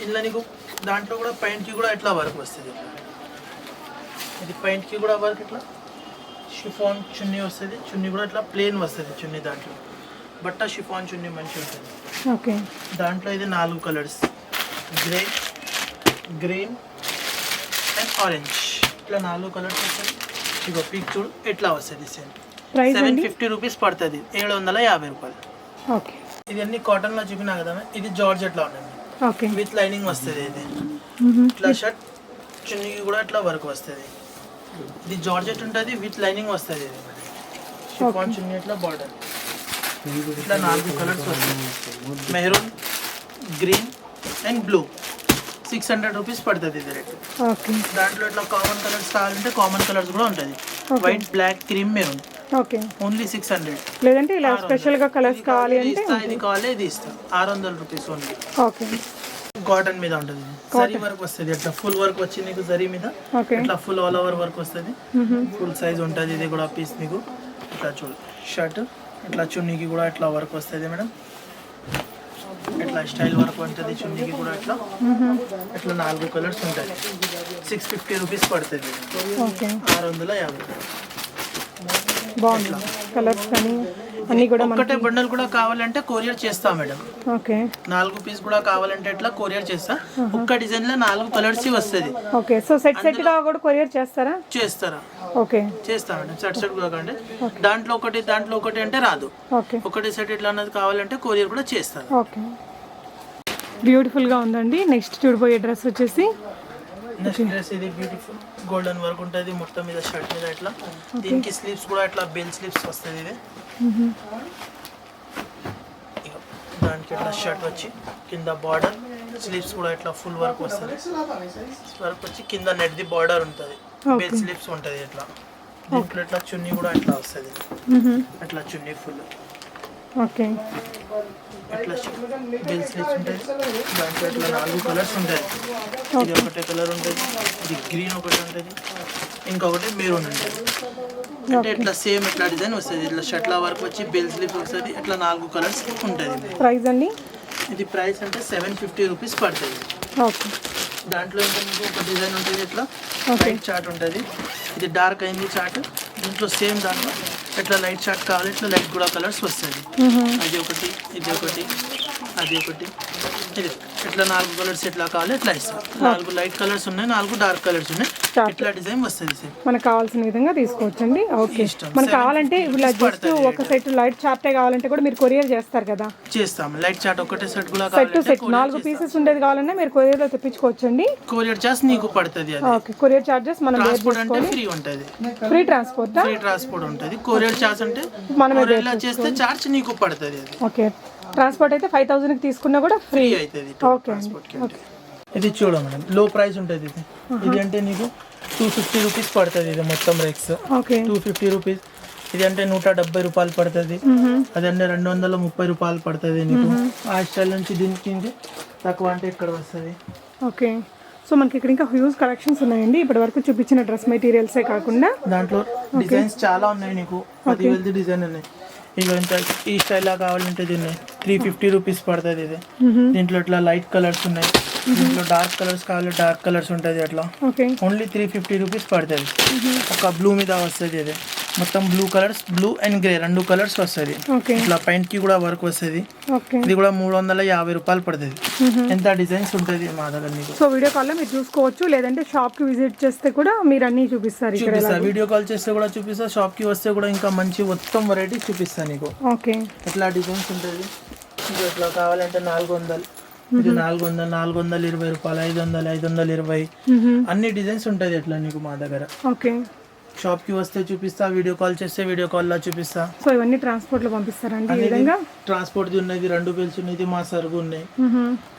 ఇలా నీకు దాంట్లో కూడా పాయింట్ కి కూడా ఇట్లా వర్క్ వస్తుంది. ఇది పాయింట్ కి కూడా వర్క్, ఇట్లా షిఫాన్ చున్నీ వస్తుంది. చున్నీ కూడా ఇట్లా ప్లేన్ వస్తుంది చున్నీ. దాంట్లో బట్ట షిఫాన్ చున్నీ మంచిగా ఉంటుంది. ఓకే. దాంట్లో ఇది 4 colours, grey, green and orange. ఇట్లా 4 కలర్స్ వస్తుంది. ఇగో పీక్ చూడు ఎట్లా వస్తుంది. సేమ్ ప్రైస్ 750 రూపీస్ పడుతుంది. 750 రూపాయలు. ఓకే. ఇది అన్ని కాటన్ లో చూపినా కదా. ఇది జార్జెట్ లో ఉంటుంది. ఓకే. విత్ లైనింగ్ వస్తుంది. ఇది ఇట్లా షర్ట్ చున్నీకి కూడా ఇట్లా వర్క్ వస్తుంది. ఇది జార్జెట్ ఉంటుంది, విత్ లైనింగ్ వస్తుంది. ఇది షిఫాన్ చున్నీ ఇట్లా బార్డర్. ఇట్లా 4 కలర్స్ వస్తుంది. Maroon, green and blue. 600 rupees పడుతుంది ఇది రేట్. ఓకే. దాంట్లో ఇట్లా కామన్ కలర్స్ కావాలంటే కామన్ కలర్స్ కూడా ఉంటుంది. White, black, cream, maroon. Okay. Only 600. లేదంటే ఇలా స్పెషల్ గా కలర్స్ కావాలి అంటే ఇది కావాలి, ఇది ఇస్తాం. 600 రూపీస్ ఓన్లీ. ఓకే. కాటన్ మీద ఉంటుంది. జరీ వర్క్ వస్తుంది. ఇట్లా ఫుల్ వర్క్ వచ్చి నీకు జరీ మీద ఓకే. ఇట్లా ఫుల్ ఆల్ ఓవర్ వర్క్ వస్తుంది. ఫుల్ సైజ్ ఉంటుంది. ఇది కూడా పీస్ మీకు ఇట్లా చూడు. షర్ట్ ఇట్లా చున్నీకి కూడా ఇట్లా వర్క్ వస్తుంది మేడం. ఇట్లా స్టైల్ వర్క్ ఉంటుంది చున్నీకి కూడా. ఇట్లా ఇట్లా 4 కలర్స్ ఉంటాయి. 650 రూపీస్ పడుతుంది. ఓకే. 650. బాగుంది కలర్స్ కానీ అన్ని కూడా. ఒక్కటే బండల్ కూడా కావాలంటే కొరియర్ చేస్తా మేడం. ఓకే. 4 పీస్ కూడా కావాలంటే ఇట్లా కొరియర్ చేస్తా. ఒక్క డిజైన్ లో 4 కలర్స్ వస్తుంది. ఓకే. సో సెట్ సెట్ గా కూడా కొరియర్ చేస్తారా? చేస్తారా? ఓకే. చేస్తా మేడం. సెట్ కూడా కంటే దాంట్లో ఒకటి అంటే రాదు. ఓకే. ఒకటి సెట్ ఇట్లా అన్నది కావాలంటే కొరియర్ కూడా చేస్తాను. ఓకే. బ్యూటిఫుల్ గా ఉందండి. నెక్స్ట్ చూడబోయే డ్రెస్ వచ్చేసి నెక్స్ట్ డ్రెస్ ఇది బ్యూటిఫుల్ గోల్డెన్ వర్క్ ఉంటుంది మొత్తం మీద షర్ట్ మీద. ఇట్లా దీనికి స్లీవ్స్ కూడా ఇట్లా బెల్ స్లీవ్స్ వస్తుంది. ఇది దానికి ఇట్లా షర్ట్ వచ్చి కింద బార్డర్, స్లీవ్స్ కూడా ఇట్లా ఫుల్ వర్క్ వస్తుంది. వర్క్ వచ్చి కింద నెట్ ది బార్డర్ ఉంటుంది. బెల్ స్లీవ్స్ ఉంటుంది. ఇట్లా దీంట్లో ఇట్లా చున్నీ కూడా ఇట్లా వస్తుంది. ఇట్లా చున్నీ ఫుల్. ఓకే. ఇట్లా బెల్ స్లీవ్స్ ఉంటాయి. దాంట్లో ఇట్లా 4 కలర్స్ ఉంటాయి. ఇది ఒకటే కలర్ ఉంటుంది, ఇది గ్రీన్ ఒకటి ఉంటుంది, ఇంకొకటి మెరూన్ ఉంటుంది. అంటే ఇట్లా సేమ్ ఇట్లా డిజైన్ వస్తుంది. ఇట్లా షర్ట్ల వర్క్ వచ్చి బెల్ స్లీవ్స్ వస్తుంది. ఇట్లా 4 కలర్స్ ఉంటుంది. ప్రైస్ అండి? ఇది ప్రైస్ అంటే 750 రూపీస్ పడుతుంది. ఓకే. దాంట్లో ఇంకా మీకు ఒక డిజైన్ ఉంటుంది ఇట్లా లైట్ చార్ట్ ఉంటుంది. ఇది డార్క్ అయింది చార్ట్. దీంట్లో సేమ్ దాంట్లో ఇట్లా లైట్ చార్ట్ కావాలి, ఇట్లా లైట్ కూడా కలర్స్ వస్తుంది. అది ఒకటి, ఇది ఒకటి, అది ఒకటి, ఇది ఇట్లా 4 కలర్స్ ఎట్లా కావాలి ఎట్లా ఇస్తాం. 4 లైట్ కలర్స్ ఉన్నాయి, 4 డార్క్ కలర్స్ ఉన్నాయి. ఇట్లా డిజైన్ వస్తుంది సార్. మనకు కావాల్సిన విధంగా తీసుకోవచ్చండి. ఓకే, మనకు కావాలంటే ఇలా జస్ట్ ఒక సెట్ లైట్ చార్టే కావాలంటే కూడా మీరు కొరియర్ చేస్తారు కదా? చేస్తాం. లైట్ చార్ట్ ఒకటే సెట్ కూడా సెట్ 4 పీసెస్ ఉండేది కావాలన్నా మీరు కొరియర్ లో తెప్పించుకోవచ్చండి. కొరియర్ చార్జ్ నీకు పడుతుంది. ఓకే, కొరియర్ చార్జెస్ మనం ట్రాన్స్పోర్ట్ అంటే ఫ్రీ ఉంటుంది. ఫ్రీ ట్రాన్స్పోర్ట్ ఉంటుంది. కొరియర్ చార్జ్ అంటే మనం ఇలా చేస్తే చార్జ్ నీకు పడుతుంది. ఓకే, ట్రాన్స్పోర్ట్ అయితే 5000 కి తీసుకున్నా కూడా ఫ్రీ అవుతుంది. ఓకే. ఇది చూడ మేడం, లో ప్రైస్ ఉంటుంది. ఇది అంటే నీకు 250 రూపీస్ పడుతుంది. ఇది మొత్తం రేక్స్ 250 రూపీస్. ఇది అంటే 170 రూపాయలు పడుతుంది. అదంటే 230 రూపాయలు పడుతుంది నీకు. ఆ స్టైల్ నుంచి దీనికి తక్కువ అంటే ఇక్కడ వస్తుంది. ఓకే, సో మనకి ఇక్కడ ఇంకా హ్యూజ్ కలెక్షన్స్ ఉన్నాయండి. ఇప్పటి వరకు చూపించిన డ్రెస్ మెటీరియల్సే కాకుండా దాంట్లో డిజైన్స్ చాలా ఉన్నాయి. నీకు 10,000 డిజైన్ ఉన్నాయి. ఇక ఇంత ఈ స్టైల్ కావాలంటే దీన్ని 350 రూపీస్ పడుతుంది. ఇది దీంట్లో ఇట్లా లైట్ కలర్స్ ఉన్నాయి. దీంట్లో డార్క్ కలర్స్ కావాలి, డార్క్ కలర్స్ ఉంటుంది. అట్లా ఓన్లీ 350 రూపీస్ పడుతుంది. ఒక బ్లూ మీద వస్తుంది. ఇది మొత్తం blue colours, blue and grey 2 colours వస్తుంది. ఇట్లా పైన కి కూడా వర్క్ వస్తుంది. ఇది కూడా 350 రూపాయలు పడుతుంది. ఎంత డిజైన్స్ ఉంటుంది మా దగ్గర నీకు. సో వీడియో కాల్ లో మీరు చూసుకోవచ్చు, లేదంటే షాప్ కి విజిట్ చేస్తే కూడా మీరు అన్ని చూపిస్తారు. వీడియో కాల్ చేస్తే కూడా చూపిస్తా, షాప్ కి వస్తే కూడా ఇంకా మంచి మొత్తం వెరైటీస్ చూపిస్తాను నీకు. ఓకే, ఇట్లా డిజైన్స్ ఉంటుంది. ఇట్లా కావాలంటే 400, ఇది 400, 420 రూపాయలు, 500, 520 అన్ని డిజైన్స్ ఉంటుంది ఎట్లా నీకు మా దగ్గర. ఓకే, షాప్ కి వస్తే చూపిస్తా, వీడియో కాల్ చేస్తే వీడియో కాల్ లో చూపిస్తా. సో ఇవన్నీ ట్రాన్స్పోర్ట్ లో పంపిస్తారండి? ఈ విధంగా ట్రాన్స్పోర్ట్ ఉన్నది, 2 బిల్స్ ఉన్నది, మా సరుకు ఉన్నాయి,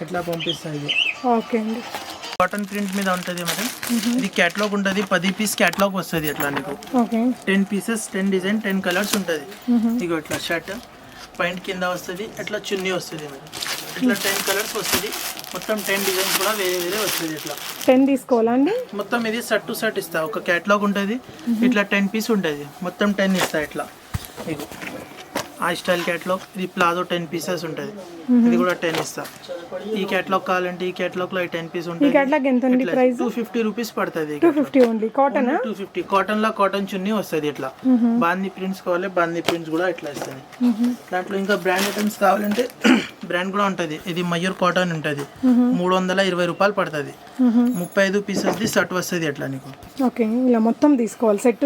ఎట్లా పంపిస్తా. ఇది ఓకే అండి. కాటన్ ప్రింట్ మీద ఉంటుంది మేడం. ఇది క్యాటలాగ్ ఉంటుంది. 10 పీస్ క్యాటలాగ్ వస్తుంది ఎట్లా నీకు. 10 పీసెస్, 10 డిజైన్, 10 కలర్స్ ఉంటుంది. ఇగో ఇట్లా షర్ట్ పైన కింద వస్తుంది, ఇట్లా చున్నీ వస్తుంది మేడం. ఇట్లా 10 కలర్స్ వస్తుంది. మొత్తం 10 డిజైన్స్ కూడా వేరే వేరే వస్తుంది. ఇట్లా 10 తీసుకోవాలా అండి? మొత్తం ఇది సెట్ టు సెట్ ఇస్తా. ఒక క్యాటలాగ్ ఉంటుంది, ఇట్లా 10 పీస్ ఉంటుంది. మొత్తం 10 ఇస్తా. ఇట్లా ఇగో ఆ స్టైల్ క్యాటలాగ్. ఇది ప్లాజో 10 పీసెస్ ఉంటుంది. ఇది కూడా 10 ఇస్తా. ఈ క్యాటలాగ్ కావాలంటే ఈ క్యాటలాగ్ లో 10 పీస్ ఉంటుంది. ఈ క్యాటలాగ్ ఎంత ఉంది ప్రైస్? 250 రూపీస్ పడుతుంది. 250 ఓన్లీ. కాటన్ 250. కాటన్ లో కాటన్ చున్నీ వస్తుంది. ఇట్లా బాందీ ప్రింట్స్ కావాలి, బాందీ ప్రింట్స్ కూడా ఇట్లా ఇస్తుంది. దాంట్లో ఇంకా బ్రాండ్ ఐటమ్స్ కావాలంటే బ్రాండ్ కూడా ఉంటుంది. ఇది మయూర్ కాటన్ ఉంటుంది. 320 రూపాయలు పడుతుంది. 35 పీసెస్ ది సెట్ వస్తుంది. ఎట్లా నీకు. ఓకే, ఇలా మొత్తం తీసుకోవాలి. సెట్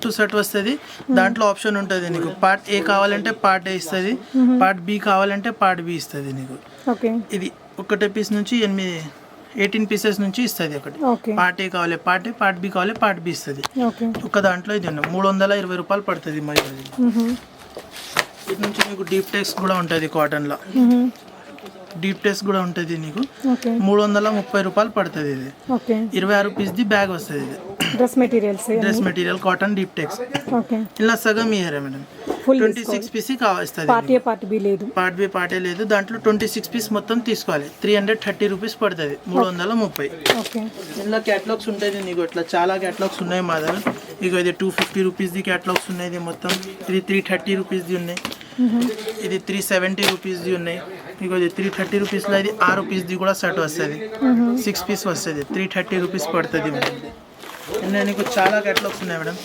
టు సెట్ వస్తుంది. దాంట్లో ఆప్షన్ ఉంటుంది నీకు. పార్ట్ ఏ కావాలంటే పార్ట్ ఏ ఇస్తుంది, పార్ట్ బి కావాలంటే పార్ట్ బి ఇస్తుంది నీకు. ఓకే, ఇది ఒకటే పీస్ నుంచి 18 పీసెస్ నుంచి ఇస్తుంది. ఒకటి పార్ట్ ఏ కావాలి పార్ట్ ఏ, పార్ట్ బి కావాలి పార్ట్ బి ఇస్తుంది. ఒక దాంట్లో ఇది 320 రూపాయలు పడుతుంది మయూర్. ఇటు నుంచి మీకు డీప్ టెక్స్ కూడా ఉంటుంది. కాటన్ లో డీప్ టెక్స్ కూడా ఉంటుంది నీకు. 330 రూపాయలు పడుతుంది. ఇది 26 పీస్ ది బ్యాగ్ వస్తుంది. ఇది డ్రెస్ మెటీరియల్ కాటన్ డీప్ టెక్స్. ఇలా సగం ఇయర్ మేడం. 26 పీస్ కావస్తుంది. పార్ట్ బి పార్టీ లేదు. దాంట్లో 26 పీస్ మొత్తం తీసుకోవాలి. 330 రూపీస్ పడుతుంది. 330. ఇలా క్యాటలాగ్స్ ఉంటుంది నీకు. ఇట్లా చాలా క్యాటలాగ్స్ ఉన్నాయి మా దగ్గర. ఇక ఇది 250 రూపీస్ ది క్యాటలాగ్స్ ఉన్నాయి. ఇది మొత్తం ఇది 330 రూపీస్ ది ఉన్నాయి. ఇది 370 రూపీస్ ది ఉన్నాయి. ఇక ఇది 330 రూపీస్లో ఇది 6 పీస్ ది కూడా సెట్ వస్తుంది. 6 పీస్ వస్తుంది. 330 రూపీస్ పడుతుంది మేడం. నీకు చాలా క్యాటలాగ్స్ ఉన్నాయి మేడం.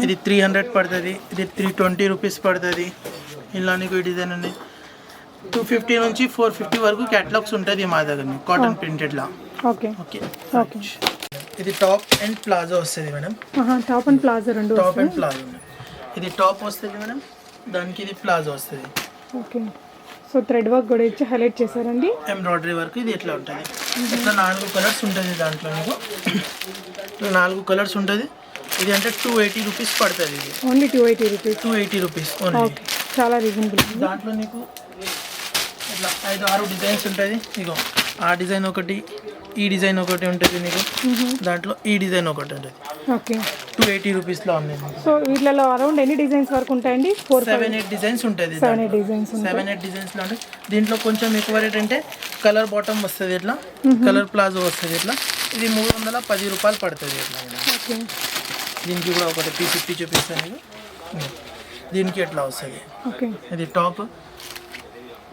ఇది 300 పడుతుంది. ఇది 320 రూపీస్ పడుతుంది. ఇలా నీకు ఈ డిజైన్ ఉన్నాయి. 250 నుంచి 450 వరకు క్యాటలాగ్స్ ఉంటుంది మా దగ్గర కాటన్ ప్రింటెడ్లా. ఓకే. ఇది టాప్ అండ్ ప్లాజో వస్తుంది మేడం. Top and palazzo. ఇది టాప్ వస్తుంది మేడం. దానికి ఇది ప్లాజో వస్తుంది. ఓకే, సో థ్రెడ్ వర్క్ కూడా ఇచ్చి హైలైట్ చేశారండి. Embroidery work. ఇది ఎట్లా ఉంటుంది. ఇట్లా 4 కలర్స్ ఉంటుంది. దాంట్లో మీకు 4 కలర్స్ ఉంటుంది. ఇది అంటే 280 రూపీస్ పడుతుంది. ఇది ఓన్లీ 280 రూపీస్ ఓన్లీ. చాలా రీజనబుల్. దాంట్లో నీకు ఇట్లా 5-6 డిజైన్స్ ఉంటుంది. ఇగో ఆ డిజైన్ ఒకటి, ఈ డిజైన్ ఒకటి ఉంటుంది నీకు. దాంట్లో ఈ డిజైన్ ఒకటి ఉంటుంది. ఓకే, 280 రూపీస్లో ఉంది. సో వీటిలో అరౌండ్ ఎన్ని డిజైన్స్ వరకు ఉంటాయండి? 7-8 డిజైన్స్ ఉంటుంది. 7-8 డిజైన్స్లో ఉంటుంది. దీంట్లో కొంచెం ఎక్కువ రేట్ అంటే కలర్ బాటమ్ వస్తుంది. ఇట్లా కలర్ ప్లాజో వస్తుంది. ఇట్లా ఇది 310 రూపాయలు పడుతుంది. ఇట్లా దీనికి కూడా ఒకటి P50 చూపిస్తాను నీకు. దీనికి ఎట్లా వస్తుంది. ఇది టాప్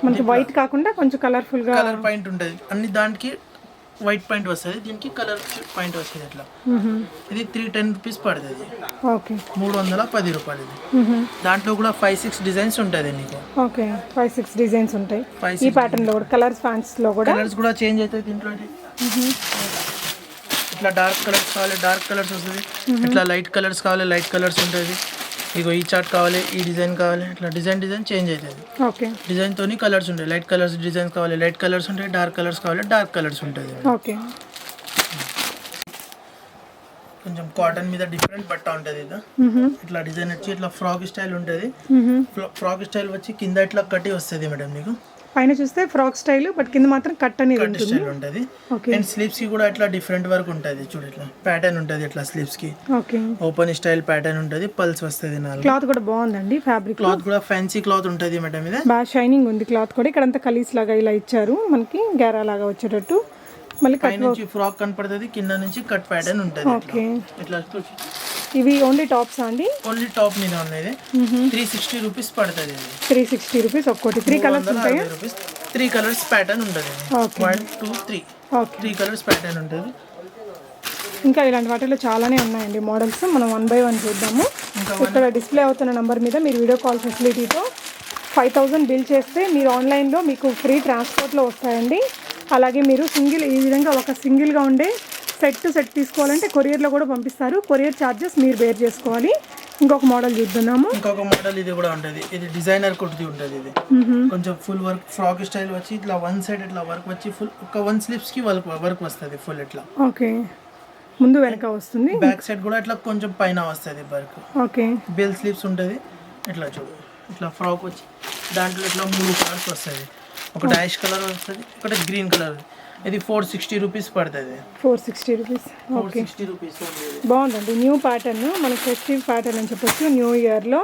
మనకి వైట్ కాకుండా కొంచెం కలర్ పాయింట్ ఉంటుంది. అన్ని దానికి వైట్ పాయింట్ వస్తుంది, దీనికి కలర్ పాయింట్ వస్తుంది ఇట్లా. ఇది 310 రూపీస్ పడుతుంది. ఓకే 310 రూపాయలు ఇది. దాంట్లో కూడా 5-6 డిజైన్స్ ఉంటుంది నీకు. ఓకే 5-6 డిజైన్స్ ఉంటాయి ఈ ప్యాటర్న్ లో కూడా. కలర్స్ ఫ్యాన్స్ లో కూడా కలర్స్ కూడా చేంజ్ అవుతాయి దీంట్లో. ఇట్లా డార్క్ కలర్స్ కావాలి డార్క్ కలర్స్ వస్తుంది, ఇట్లా లైట్ కలర్స్ కావాలి లైట్ కలర్స్ ఉంటుంది. ఇగో ఈ చార్ట్ కావాలి ఈ డిజైన్ కావాలి, ఇట్లా డిజైన్ చేంజ్ అవుతుంది. ఓకే డిజైన్ తోని కలర్స్ ఉంటాయి, లైట్ కలర్స్ డిజైన్స్ కావాలి లైట్ కలర్స్ ఉంటాయి, డార్క్ కలర్స్ కావాలి డార్క్ కలర్స్ ఉంటుంది. ఓకే కొంచెం కాటన్ మీద డిఫరెంట్ బట్ట ఉంటుంది ఇది. ఇట్లా డిజైన్ వచ్చి ఇట్లా ఫ్రాక్ స్టైల్ ఉంటుంది. ఫ్రాక్ స్టైల్ వచ్చి కింద ఇట్లా కట్టి వస్తుంది మేడం నీకు. పైన చూస్తే ఫ్రాక్ స్టైల్ బట్ కింద మాత్రం కట్ అనేది కట్ స్టైల్ ఉంటుంది. అండ్ స్లీవ్స్ కి కూడా ఇట్లా డిఫరెంట్ వర్క్ ఉంటుంది చూడు, ఇట్లా ప్యాటర్న్ ఉంటుంది ఇట్లా స్లీవ్స్ కి. ఓకే ఓపెన్ స్టైల్ ప్యాటర్న్ ఉంటుంది, పల్స్ వస్తుంది. క్లాత్ కూడా బాగుందండి, ఫ్యాబ్రిక్ క్లాత్ కూడా ఫ్యాన్సీ క్లాత్ ఉంటుంది మేడం ఇది. బాగా షైనింగ్ ఉంది క్లాత్ కూడా. ఇక్కడ అంతా కలీస్ లాగా ఇలా ఇచ్చారు మనకి, గేరా లాగా వచ్చేటట్టు. మళ్ళీ పై నుంచి ఫ్రాక్ కనపడుతుంది, కింద నుంచి కట్ ప్యాటర్న్ ఉంటుంది. ఓకే ఇట్లా ఇవి ఓన్లీ టాప్స్ అండి? ఓన్లీ టాప్ మీద ఉన్నది. 360 రూపీస్ పడుతుంది. 360 రూపీస్ ఒక్కటి. 3 కలర్స్ ఉంటాయా? 3 కలర్స్ ప్యాటర్న్ ఉంటుంది. 1 2 3 ఓకే 3 కలర్స్ ప్యాటర్న్ ఉంటుంది. ఇంకా ఇలాంటి వాటిలో చాలానే ఉన్నాయండి మోడల్స్. మనం 1 by 1 చూద్దాము. ఇక్కడ డిస్ప్లే అవుతున్న నెంబర్ మీద మీరు వీడియో కాల్ ఫెసిలిటీతో 5000 బిల్ చేస్తే మీరు ఆన్లైన్లో మీకు ఫ్రీ ట్రాన్స్పోర్ట్లో వస్తాయండి. అలాగే మీరు ఈ విధంగా ఒక సింగిల్గా ఉండే సెట్ తీసుకోవాలంటే కొరియర్లో కూడా పంపిస్తారు. కొరియర్ ఛార్జెస్ మీరు బేర్ చేసుకోవాలి. ఇంకొక మోడల్ చూద్దాము. ఇంకొక మోడల్ ఇది కూడా ఉంటుంది. ఇది డిజైనర్ కుర్తీ ఉంటుంది. ఇది కొంచెం ఫుల్ వర్క్ ఫ్రాక్ స్టైల్ వచ్చి ఇట్లా వన్ సైడ్ ఇట్లా వర్క్ వచ్చి ఫుల్ ఒక 1 స్లీవ్స్ కి వర్క్ వస్తుంది ఫుల్ ఇట్లా. ఓకే ముందు వెనక వస్తుంది, బ్యాక్ సైడ్ కూడా ఇట్లా కొంచెం పైన వస్తుంది వర్క్. ఓకే బెల్ స్లీవ్స్ ఉంటుంది. ఇట్లా చూడు ఇట్లా ఫ్రాక్ వచ్చి దాంట్లో ఇట్లా 3 కలర్స్ వస్తుంది. ఒకటి యాష్ కలర్ వస్తుంది, ఒకటి గ్రీన్ కలర్. ఇది 460 రూపీస్ పడుతుంది. 460 రూపీస్. Okay 460 rupees. బాగుందండి, న్యూ ప్యాటర్న్, మనకి ఫెస్టివ్ ప్యాటర్న్ అని చెప్పొచ్చు. న్యూ ఇయర్లో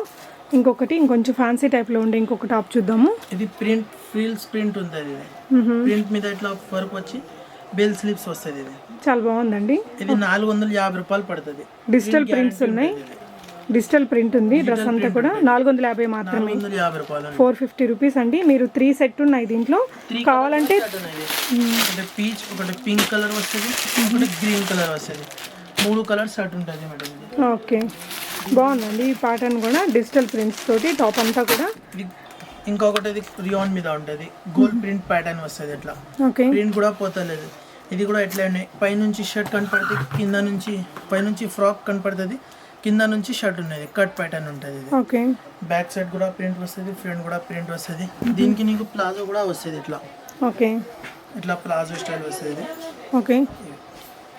ఇంకొంచెం ఫ్యాన్సీ టైప్లో ఉండే ఇంకొక టాప్ చూద్దాము. ఇది ప్రింట్ ఫ్రిల్స్ ప్రింట్ ఉంటుంది. ప్రింట్ మీద ఇట్లా వర్క్ వచ్చి బెల్ స్లీవ్స్ వస్తుంది. ఇది చాలా బాగుందండి. ఇది 450 రూపాయలు పడుతుంది. డిజిటల్ ప్రింట్స్ ఉన్నాయి, డిజిటల్ ప్రింట్ ఉంది. డ్రెస్ అంతా కూడా 450 మాత్రమే. 450 రూపాయలు. 450 రూపీస్ అండి. మీరు 3 సెట్ ఉన్నాయి దీంట్లో. కావాలంటే ఒకటి పీచ్, ఒకటి పింక్ కలర్ వస్తుంది, ఒకటి గ్రీన్ కలర్ వస్తుంది. 3 కలర్ సెట్ ఉంటుంది మేడం. ఓకే బాగుందండి ఈ ప్యాటర్న్ కూడా, డిజిటల్ ప్రింట్స్ తోటి టాప్ అంతా కూడా. ఇంకొకటి ఇది రియాన్ మీద ఉంటుంది, గోల్డ్ ప్రింట్ ప్యాటర్న్ వస్తుంది. ఇట్లా ప్రింట్ కూడా పోతలేదు. ఇది కూడా ఎట్లా పైనుంచి షర్ట్ కనపడుతుంది, కింద నుంచి పైనుంచి ఫ్రాక్ కనపడుతుంది, కింద నుంచి షర్ట్ ఉన్నది, కట్ ప్యాటర్న్ ఉంటుంది. ఓకే బ్యాక్ సైడ్ కూడా ప్రింట్ వస్తుంది, ఫ్రంట్ కూడా ప్రింట్ వస్తుంది. దీనికి నీకు ప్లాజో కూడా వస్తుంది ఇట్లా. ఓకే ఇట్లా ప్లాజో స్టైల్ వస్తుంది. ఓకే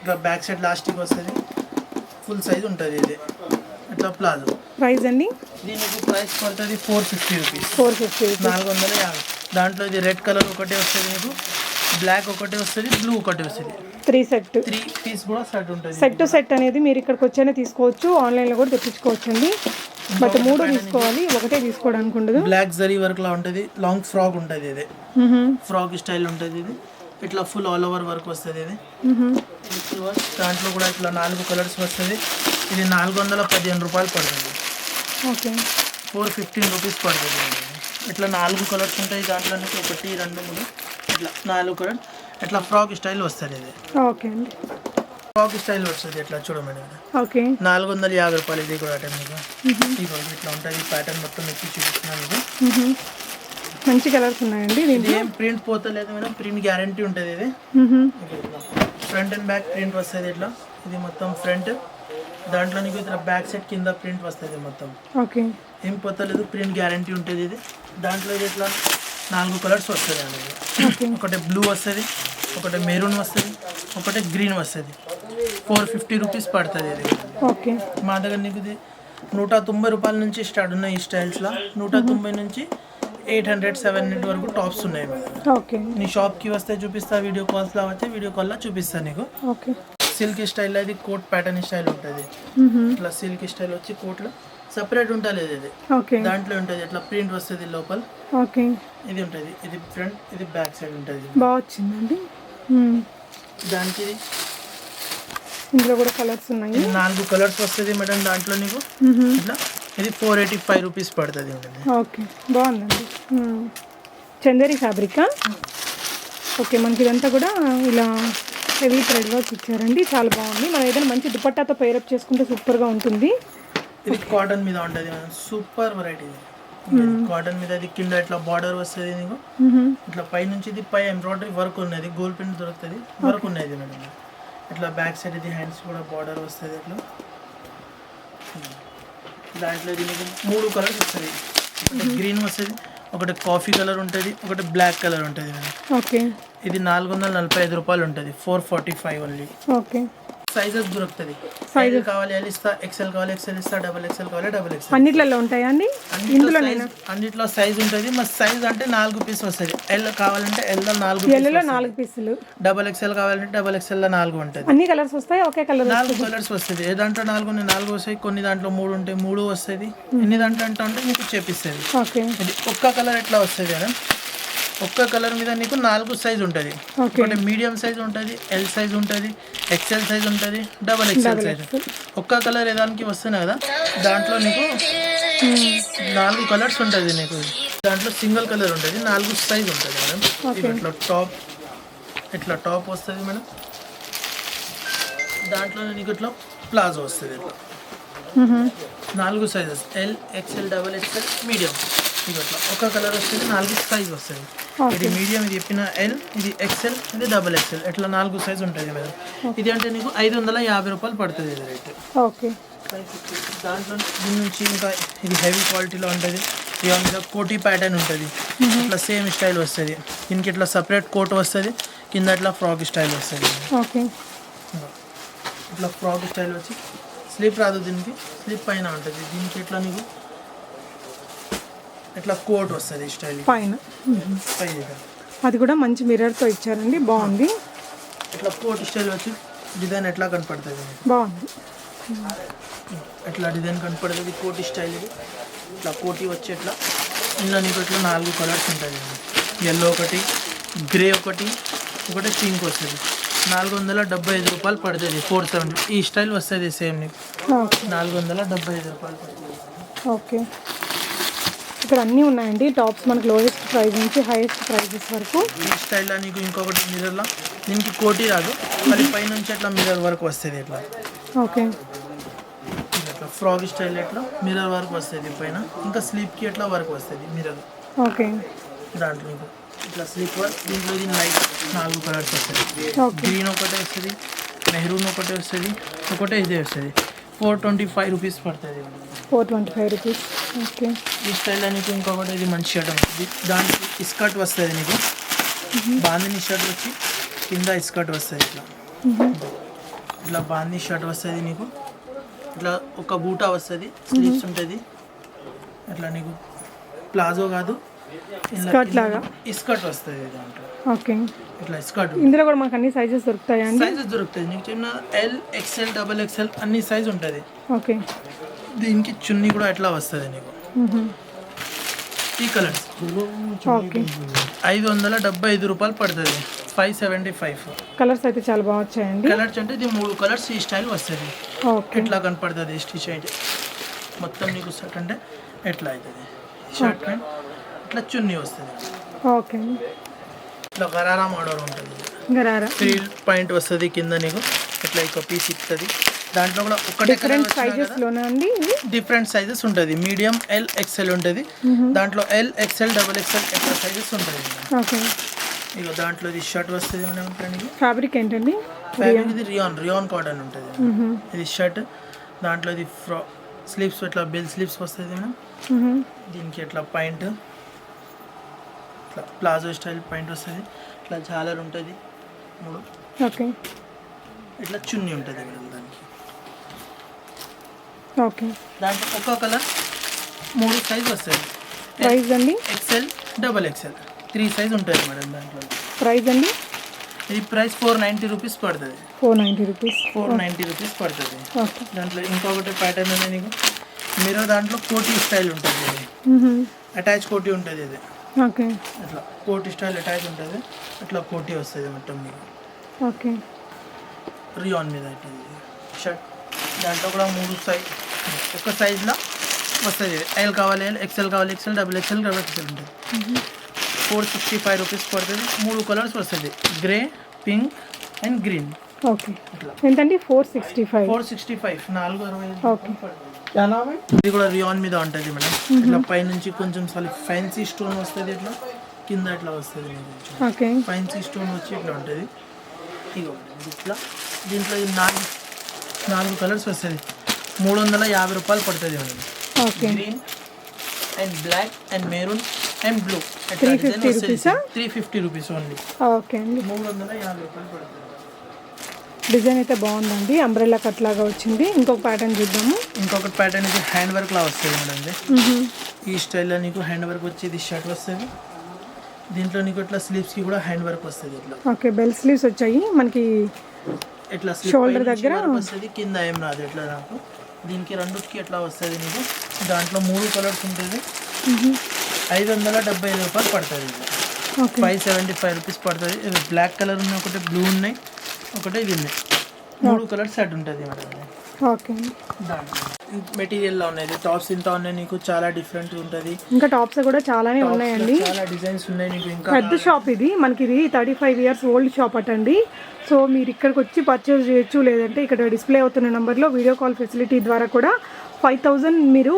ఇట్లా బ్యాక్ సైడ్ లాస్టిక్ వస్తుంది, ఫుల్ సైజ్ ఉంటుంది. ఇది ఇట్లా ప్లాజో. ప్రైస్ అండి దీనికి ప్రైస్ పడుతుంది 450 రూపీస్. 450 450. దాంట్లో ఇది రెడ్ కలర్ ఒకటే వస్తుంది నీకు, బ్లాక్ ఒకటే వస్తుంది, బ్లూ ఒకటే వస్తుంది. 3 సెట్ 3 పీస్ కూడా సెట్ ఉంటుంది. సెట్ టు సెట్ అనేది మీరు ఇక్కడికి వచ్చేనే తీసుకోవచ్చు, ఆన్లైన్లో కూడా తెప్పించుకోవచ్చు అండి. బట్ 3 తీసుకోవాలి, ఒకటే తీసుకోవడానికి ఉండదు. బ్లాక్ జరీ వర్క్ లా ఉంటుంది, లాంగ్ ఫ్రాక్ ఉంటుంది. ఇది ఫ్రాక్ స్టైల్ ఉంటుంది. ఇది ఇట్లా ఫుల్ ఆల్ ఓవర్ వర్క్ వస్తుంది. ఇది దాంట్లో కూడా ఇట్లా 4 కలర్స్ వస్తుంది. ఇది 415 రూపాయలు పడుతుంది. ఓకే 415 రూపీస్ పడుతుంది. ఇట్లా 4 కలర్స్ ఉంటాయి దాంట్లో. 1 2 3 ఇట్లా 4 కలర్. ఇట్లా ఫ్రాక్ స్టైల్ వస్తుంది. ఇది ఓకే అండి, ఫ్రాక్ స్టైల్ వస్తుంది. ఇట్లా చూడ మేడం. ఓకే 450 రూపాయలు. ఇది కూడా టైం ఇట్లా ఉంటుంది. ప్యాటర్న్ మొత్తం ఎక్కి చూపిస్తున్నాను. మంచి కలర్స్ ఉన్నాయండి. ఇది ఏం ప్రింట్ పోతలేదు మేడం, ప్రింట్ గ్యారంటీ ఉంటుంది. ఇది ఫ్రంట్ అండ్ బ్యాక్ ప్రింట్ వస్తుంది ఇట్లా. ఇది మొత్తం ఫ్రంట్, దాంట్లో నీకు ఇట్లా బ్యాక్ సైడ్ కింద ప్రింట్ వస్తుంది మొత్తం. ఓకే ఏం పోతలేదు, ప్రింట్ గ్యారంటీ ఉంటుంది. ఇది దాంట్లో ఇది ఇట్లా 4 కలర్స్ వస్తుంది అండి. ఒకటి బ్లూ వస్తుంది, ఒకటి మెరూన్ వస్తుంది, ఒకటి గ్రీన్ వస్తుంది. 450 రూపీస్ పడుతుంది. ఇది ఓకే మా దగ్గర నీకు ఇది 190 రూపాయల నుంచి స్టార్ట్ ఉన్నాయి ఈ స్టైల్స్లో. 190 నుంచి 800-700 వరకు టాప్స్ ఉన్నాయి మా దగ్గర. ఓకే నీ షాప్కి వస్తే చూపిస్తా, వీడియో కాల్స్లో వస్తే వీడియో కాల్లో చూపిస్తాను నీకు. ఓకే సిల్క్ స్టైల్లో ఇది కోట్ ప్యాటర్న్ స్టైల్ ఉంటుంది. ఇట్లా సిల్క్ స్టైల్ వచ్చి కోట్లో సపరేట్ ఉంటుంది. ఇది ఓకే దాంట్లో ఉంటుంది ఇట్లా ప్రింట్ వస్తుంది లోపల. ఓకే ఇది ఉంటుంది, ఇది ఫ్రంట్, ఇది బ్యాక్ సైడ్ ఉంటుంది. బాగా వచ్చిందండి. దానికి ఇందులో కూడా కలర్స్ ఉన్నాయి. 4 కలర్స్ వస్తుంది మేడం దాంట్లో నీకు. ఇట్లా ఇది 485 రూపీస్ పడుతుంది. ఓకే బాగుందండి. చందేరి ఫ్యాబ్రికా. ఓకే మనకి ఇదంతా కూడా ఇలా హెవీ థ్రెడ్ వర్క్ ఇచ్చారండి, చాలా బాగుంది. మనం ఏదైనా మంచి దుపట్టాతో పేరప్ చేసుకుంటే సూపర్గా ఉంటుంది. ఇది కాటన్ మీద ఉంటుంది, సూపర్ వెరైటీ. కాటన్ మీద ఇది కింద ఇట్లా బార్డర్ వస్తుంది నీకు, ఇట్లా పై నుంచి ఇది పై ఎంబ్రాయిడరీ వర్క్ ఉన్నది, గోల్డ్ ప్రింట్ దొరుకుతుంది, వర్క్ ఉన్నది మేడం. ఇట్లా బ్యాక్ సైడ్ ఇది హ్యాండ్స్ కూడా బార్డర్ వస్తుంది ఇట్లా. దాంట్లో ఇది మీకు 3 కలర్స్ వస్తుంది. ఒకటి గ్రీన్ వస్తుంది, ఒకటి కాఫీ కలర్ ఉంటుంది, ఒకటి బ్లాక్ కలర్ ఉంటుంది మేడం. ఓకే, ఇది 445 రూపాయలు ఉంటుంది, 445 ఓన్లీ. ఓకే, సైజెస్ దొరుకుతుంది. సైజ్ కావాలి ఎల్ ఇస్తా, ఎక్సెల్ కావాలి ఎక్సెల్ ఇస్తా, డబల్ ఎక్సెల్ కావాలి డబల్ ఎక్సెల్. అన్నిట్లలో ఉంటాయా అండి? అన్నిట్లో సైజ్ ఉంటుంది. మా సైజ్ అంటే 4 పీస్ వస్తుంది. ఎల్ కావాలంటే ఎల్లో 4 పీసులు, డబల్ ఎక్సెల్ కావాలంటే డబల్ ఎక్సెల్ లో 4 ఉంటుంది. అన్ని కలర్స్ వస్తాయి, ఒకే కలర్ 4 కలర్స్ వస్తుంది. ఏ దాంట్లో 4 వస్తాయి, కొన్ని దాంట్లో 3 ఉంటాయి, 3 వస్తుంది. ఎన్ని దాంట్లో అంటే మీకు చెప్పిస్తుంది. ఓకే, ఇది ఒక్క కలర్ ఎట్లా వస్తుంది మేడం, ఒక్క కలర్ మీద నీకు 4 సైజ్ ఉంటుంది. ఒకటి మీడియం సైజ్ ఉంటుంది, ఎల్ సైజ్ ఉంటుంది, ఎక్సెల్ సైజ్ ఉంటుంది, డబల్ ఎక్సెల్ సైజ్. ఒక్క కలర్ ఏదానికి వస్తున్నాయి కదా, దాంట్లో నీకు 4 కలర్స్ ఉంటుంది నీకు. దాంట్లో సింగిల్ కలర్ ఉంటుంది, 4 సైజ్ ఉంటుంది మేడం. ఇట్లా టాప్ వస్తుంది మేడం. దాంట్లో నీకు ఇట్లా ప్లాజో వస్తుంది. ఇట్లా 4 sizes, L XL double XL medium. ఇట్లా ఒక కలర్ వస్తుంది, 4 సైజ్ వస్తుంది. ఇది మీడియం, ఇది చెప్పిన ఎల్, ఇది ఎక్సెల్, ఇది డబల్ ఎక్సెల్, ఇట్లా 4 సైజ్ ఉంటుంది మేడం. ఇది అంటే నీకు 550 రూపాయలు పడుతుంది ఇది రేట్. ఓకే, దాంట్లో దీని నుంచి ఇంకా ఇది హెవీ క్వాలిటీలో ఉంటుంది. ఇక మీద కోటీ ప్యాటర్న్ ఉంటుంది, ఇట్లా సేమ్ స్టైల్ వస్తుంది. దీనికి ఇట్లా సపరేట్ కోట్ వస్తుంది, కింద ఇట్లా ఫ్రాక్ స్టైల్ వస్తుంది. ఓకే, ఇట్లా ఫ్రాక్ స్టైల్ వచ్చి స్లీప్ రాదు, దీనికి స్లీప్ పైన ఉంటుంది. దీనికి ఇట్లా నీకు ఇట్లా కోట్ వస్తుంది స్టైల్ పైన. అది కూడా మంచి మిర్రర్తో ఇచ్చారండి, బాగుంది. ఇట్లా కోట్ స్టైల్ వచ్చి డిజైన్ ఎట్లా కనపడుతుంది, బాగుంది. ఎట్లా డిజైన్ కనపడుతుంది కోటి స్టైల్. ఇది ఇట్లా కోటి వచ్చి ఇట్లా ఇందులో నీకు ఇట్లా 4 కలర్స్ ఉంటుంది. ఎల్లో ఒకటి, గ్రే ఒకటి, ఒకటి పింక్ వస్తుంది. 475 రూపాయలు పడుతుంది, 470. ఈ స్టైల్ వస్తుంది సేమ్ నీకు 475 రూపాయలు పడుతుంది. ఓకే, ఇక్కడ అన్నీ ఉన్నాయండి టాప్స్, మనకు లోయెస్ట్ ప్రైస్ నుంచి హైయెస్ట్ ప్రైజెస్ వరకు. ఈ స్టైల్లో నీకు ఇంకొకటి మిర్రర్లో దీనికి కోటి రాదు, మళ్ళీ పైనుంచి ఇట్లా మిర్రర్ వర్క్ వస్తుంది ఇట్లా. ఓకే, ఇట్లా ఫ్రాక్ స్టైల్ ఇట్లా మిర్రర్ వర్క్ వస్తుంది పైన, ఇంకా స్లీప్కి ఇట్లా వర్క్ వస్తుంది మిర్రర్. ఓకే, దాంట్లో మీకు ఇట్లా స్లీప్ వర్క్. దీంట్లో ఇది లైట్ 4 కలర్స్ వస్తుంది. గ్రీన్ ఒకటే వస్తుంది, మెహరూన్ ఒకటే వస్తుంది, ఒకటే ఇదే వస్తుంది. 425 రూపీస్ పడుతుంది. 425 రూపీస్. ఓకే, ఈ స్టైల్లో నీకు ఇంకొకటి ఇది మంచి షర్ట్ ఉంటుంది. దానికి ఇస్కర్ట్ వస్తుంది నీకు, బాందిని షర్ట్ వచ్చి కింద ఇస్కర్ట్ వస్తుంది. ఇట్లా బాందిని షర్ట్ వస్తుంది నీకు. ఇట్లా ఒక బూటా వస్తుంది, స్లీవ్స్ ఉంటుంది. ఇట్లా నీకు ప్లాజో కాదు, స్కర్ట్ లాగా ఇస్కర్ట్ వస్తుంది దాంట్లో. ఓకే, ఇట్లా స్కర్ట్. ఇందులో కూడా మనకు అన్ని సైజెస్ దొరుకుతాయి అండి? సైజెస్ దొరుకుతాయి నీకు, చిన్న ఎల్ ఎక్సెల్ డబల్ ఎక్సెల్ అన్ని సైజ్ ఉంటుంది. ఓకే, దీనికి చున్నీ కూడా ఎట్లా వస్తుంది నీకు. ఈ కలర్స్ ఓకే, 575 రూపాయలు పడుతుంది, 575. కలర్స్ అయితే చాలా బాగా వచ్చాయండి. కలర్స్ అంటే ఇది 3 కలర్స్ ఈ స్టైల్ వస్తుంది. ఓకే, ఎట్లా కనపడుతుంది స్టిచ్ అయితే మొత్తం నీకు షర్ట్ అంటే ఎట్లా అవుతుంది. షర్ట్ ప్యాంట్ ఇట్లా చున్నీ వస్తుంది. ఓకే, ఇట్లా గరారా మోడల్ ఉంటుంది, గరారా 3 పాయింట్ వస్తుంది కింద నీకు. ఇట్లా ఒక పీస్ ఇస్తుంది. దాంట్లో కూడా ఒకటే డిఫరెంట్ సైజెస్ లోనే అండి, డిఫరెంట్ సైజెస్ ఉంటుంది. మీడియం, ఎల్, ఎక్సెల్ ఉంటుంది. దాంట్లో ఎల్, ఎక్సెల్, డబల్ ఎక్సెల్ ఎట్లా సైజెస్ ఉంటుంది. ఓకే, ఇక దాంట్లో ఇది షర్ట్ వస్తుంది మనకి. ఫ్యాబ్రిక్ ఏంటండి? ఫ్యాబ్రిక్ ఇది రియాన్ కాటన్ ఉంటుంది. ఇది షర్ట్. దాంట్లో ఇది స్లీవ్స్ ఇట్లా బెల్ స్లీవ్స్ వస్తుంది మేడం. దీనికి ఇట్లా పాయింట్, ఇట్లా ప్లాజో స్టైల్ పాయింట్ వస్తుంది. ఇట్లా జాలర్ ఉంటుంది 3. ఓకే, ఇట్లా చున్నీ ఉంటుంది మేడం దానికి. ఓకే, దాంట్లో ఒక్క కలర్ 3 సైజ్ వస్తుంది. ప్రైస్ అండి? ఎక్సెల్, డబల్ ఎక్సెల్ 3 సైజ్ ఉంటుంది మేడం దాంట్లో. ప్రైస్ అండి? ఇది ప్రైస్ 490 రూపీస్ పడుతుంది. 490 రూపీస్. 490 రూపీస్ పడుతుంది. ఓకే, దాంట్లో ఇంకొకటి ప్యాటర్న్ ఉంది నీకు. మీరు దాంట్లో కోటీ స్టైల్ ఉంటుంది, అటాచ్ కోటీ ఉంటుంది. ఇది ఓకే, అట్లా కోటీ స్టైల్ అటాచ్ ఉంటుంది. అట్లా కోటీ వస్తుంది మొత్తం మీకు. ఓకే, రియాన్ మీద షర్ట్. దాంట్లో కూడా 3 సైజ్, ఒక సైజ్లో వస్తుంది. ఎల్ కావాలి ఎల్, ఎక్సెల్ కావాలి ఎక్సెల్, డబుల్ ఎక్సెల్ ఉంటుంది. 465 రూపీస్ పడుతుంది. 3 కలర్స్ వస్తుంది, grey, pink, and green. Okay, ఎంతండి? 465. 465, 465. ఓకే, ఇది కూడా రియాన్ మీద ఉంటుంది మేడం. ఇట్లా పైనుంచి కొంచెం ఫ్యాన్సీ స్టోన్ వస్తుంది, ఇట్లా కింద ఇట్లా వస్తుంది. ఓకే, ఫ్యాన్సీ స్టోన్ వచ్చి ఇట్లా ఉంటుంది. ఇగో ఇట్లా దీంట్లో ఈ నాలుగు కలర్స్ వస్తుంది. 350 రూపాయలు పడుతుంది madam. Okay, green and black and maroon and blue. 350 రూపీసా? 350 రూపీస్ ఓన్లీ. ఓకే అండి, 350 రూపాయలు పడుతుంది. డిజైన్ అయితే బాగుందండి, అంబ్రెల్లా కట్ లాగా వచ్చింది. ఇంకొక ప్యాటర్న్ చూద్దాము. ఇంకొక ప్యాటర్న్ ఇది హ్యాండ్ వర్క్ లా వస్తుంది మేడం. ఈ స్టైల్లో నీకు హ్యాండ్ వర్క్ వచ్చేది షర్ట్ వస్తుంది. దీంట్లో నీకు ఇట్లా స్లీవ్స్ కి కూడా హ్యాండ్ వర్క్ వస్తుంది ఇట్లా. ఓకే, బెల్ స్లీవ్స్ వచ్చాయి మనకి. ఇట్లా షోల్డర్ దగ్గర వస్తుంది, కింద ఏం రాదు ఇట్లా. నాకు దీనికి రెండుకి ఎట్లా వస్తుంది నీకు. దాంట్లో 3 కలర్స్ ఉంటుంది. 575 రూపాయలు పడుతుంది. 575 రూపీస్ పడుతుంది. ఇది బ్లాక్ కలర్ ఉన్న ఒకటి, బ్లూ ఉన్నాయి, ఒకటి ఇది ఉన్నాయి. 3 కలర్ సెట్ ఉంటుంది మేడం. ఓకే, మెటీరియల్లో ఉన్నాయి టాప్స్. ఇంత ఉన్నాయి నీకు, చాలా డిఫరెంట్ ఉంటుంది. ఇంకా టాప్స్ కూడా చాలానే ఉన్నాయండి, చాలా డిజైన్స్ ఉన్నాయి నీకు. ఇంకా పెద్ద షాప్ ఇది మనకి. ఇది 35 ఇయర్స్ ఓల్డ్ షాప్ అటండి. సో మీరు ఇక్కడికి వచ్చి పర్చేస్ చేయొచ్చు, లేదంటే ఇక్కడ డిస్ప్లే అవుతున్న నెంబర్లో వీడియో కాల్ ఫెసిలిటీ ద్వారా కూడా 5000 మీరు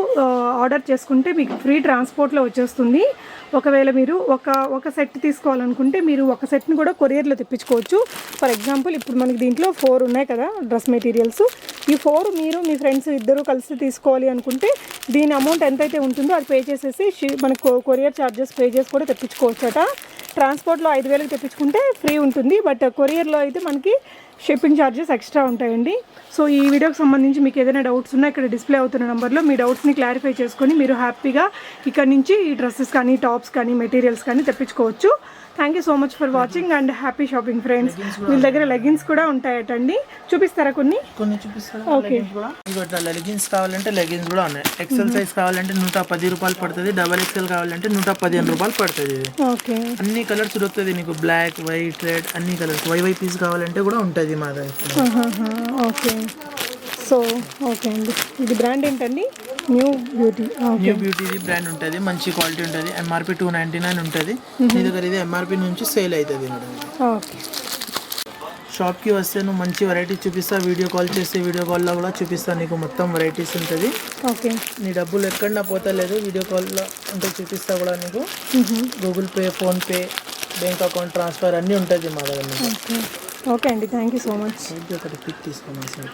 ఆర్డర్ చేసుకుంటే మీకు ఫ్రీ ట్రాన్స్పోర్ట్లో వచ్చేస్తుంది. ఒకవేళ మీరు ఒక సెట్ తీసుకోవాలనుకుంటే మీరు ఒక సెట్ని కూడా కొరియర్లో తెప్పించుకోవచ్చు. ఫర్ ఎగ్జాంపుల్ ఇప్పుడు మనకి దీంట్లో 4 ఉన్నాయి కదా డ్రెస్ మెటీరియల్స్. ఈ 4 మీరు మీ ఫ్రెండ్స్ ఇద్దరు కలిసి తీసుకోవాలి అనుకుంటే దీని అమౌంట్ ఎంతైతే ఉంటుందో అది పే చేసేసి మనకు కొరియర్ ఛార్జెస్ పే చేసి కూడా తెప్పించుకోవచ్చు అట. ట్రాన్స్పోర్ట్లో 5000కి తెప్పించుకుంటే ఫ్రీ ఉంటుంది, బట్ కొరియర్లో అయితే మనకి షిప్పింగ్ ఛార్జెస్ ఎక్స్ట్రా ఉంటాయండి. సో ఈ వీడియోకి సంబంధించి మీకు ఏదైనా డౌట్స్ ఉన్నా ఇక్కడ డిస్ప్లే అవుతున్న నెంబర్లో మీ డౌట్స్ని క్లారిఫై చేసుకొని మీరు హ్యాపీగా ఇక్కడ నుంచి ఈ డ్రెస్సెస్ కానీ టాప్స్ కానీ మెటీరియల్స్ కానీ తెప్పించుకోవచ్చు. Thank you so much for watching and happy shopping friends. వీళ్ళ దగ్గర లెగిన్స్ కూడా ఉంటాయటండి, చూపిస్తారా? కొన్ని చూపిస్తారా? ఓకే, ఇట్లా లెగిన్స్ కావాలంటే లెగిన్స్ కూడా ఉన్నాయి. ఎక్సెల్ సైజ్ కావాలంటే 110 రూపాయలు పడుతుంది. డబల్ ఎక్సెల్ కావాలంటే 115 రూపాయలు పడుతుంది. ఓకే, అన్ని కలర్స్ దొరుకుతుంది నీకు, బ్లాక్, వైట్, రెడ్ అన్ని కలర్స్. వైవై పీస్ కావాలంటే కూడా ఉంటుంది మా దగ్గర. ఓకే, సో ఓకే అండి. ఇది బ్రాండ్ ఏంటండి? New beauty. New beauty brand ఉంటుంది, మంచి క్వాలిటీ ఉంటుంది. ఎంఆర్పి 299 ఉంటుంది. నీ దగ్గర ఇది ఎంఆర్పి నుంచి సేల్ అవుతుంది మేడం. ఓకే, షాప్కి వస్తే నువ్వు మంచి వెరైటీ చూపిస్తా. వీడియో కాల్ చేస్తే వీడియో కాల్లో కూడా చూపిస్తా నీకు, మొత్తం వెరైటీస్ ఉంటుంది. ఓకే, నీ డబ్బులు ఎక్కడన్నా పోతలేదు, వీడియో కాల్లో అంటే చూపిస్తా కూడా నీకు. Google pay, PhonePe, bank account transfer అన్నీ ఉంటుంది మా దగ్గర. ఓకే అండి, థ్యాంక్ యూ సో మచ్. ఒకటి పిక్ తీసుకోండి సార్.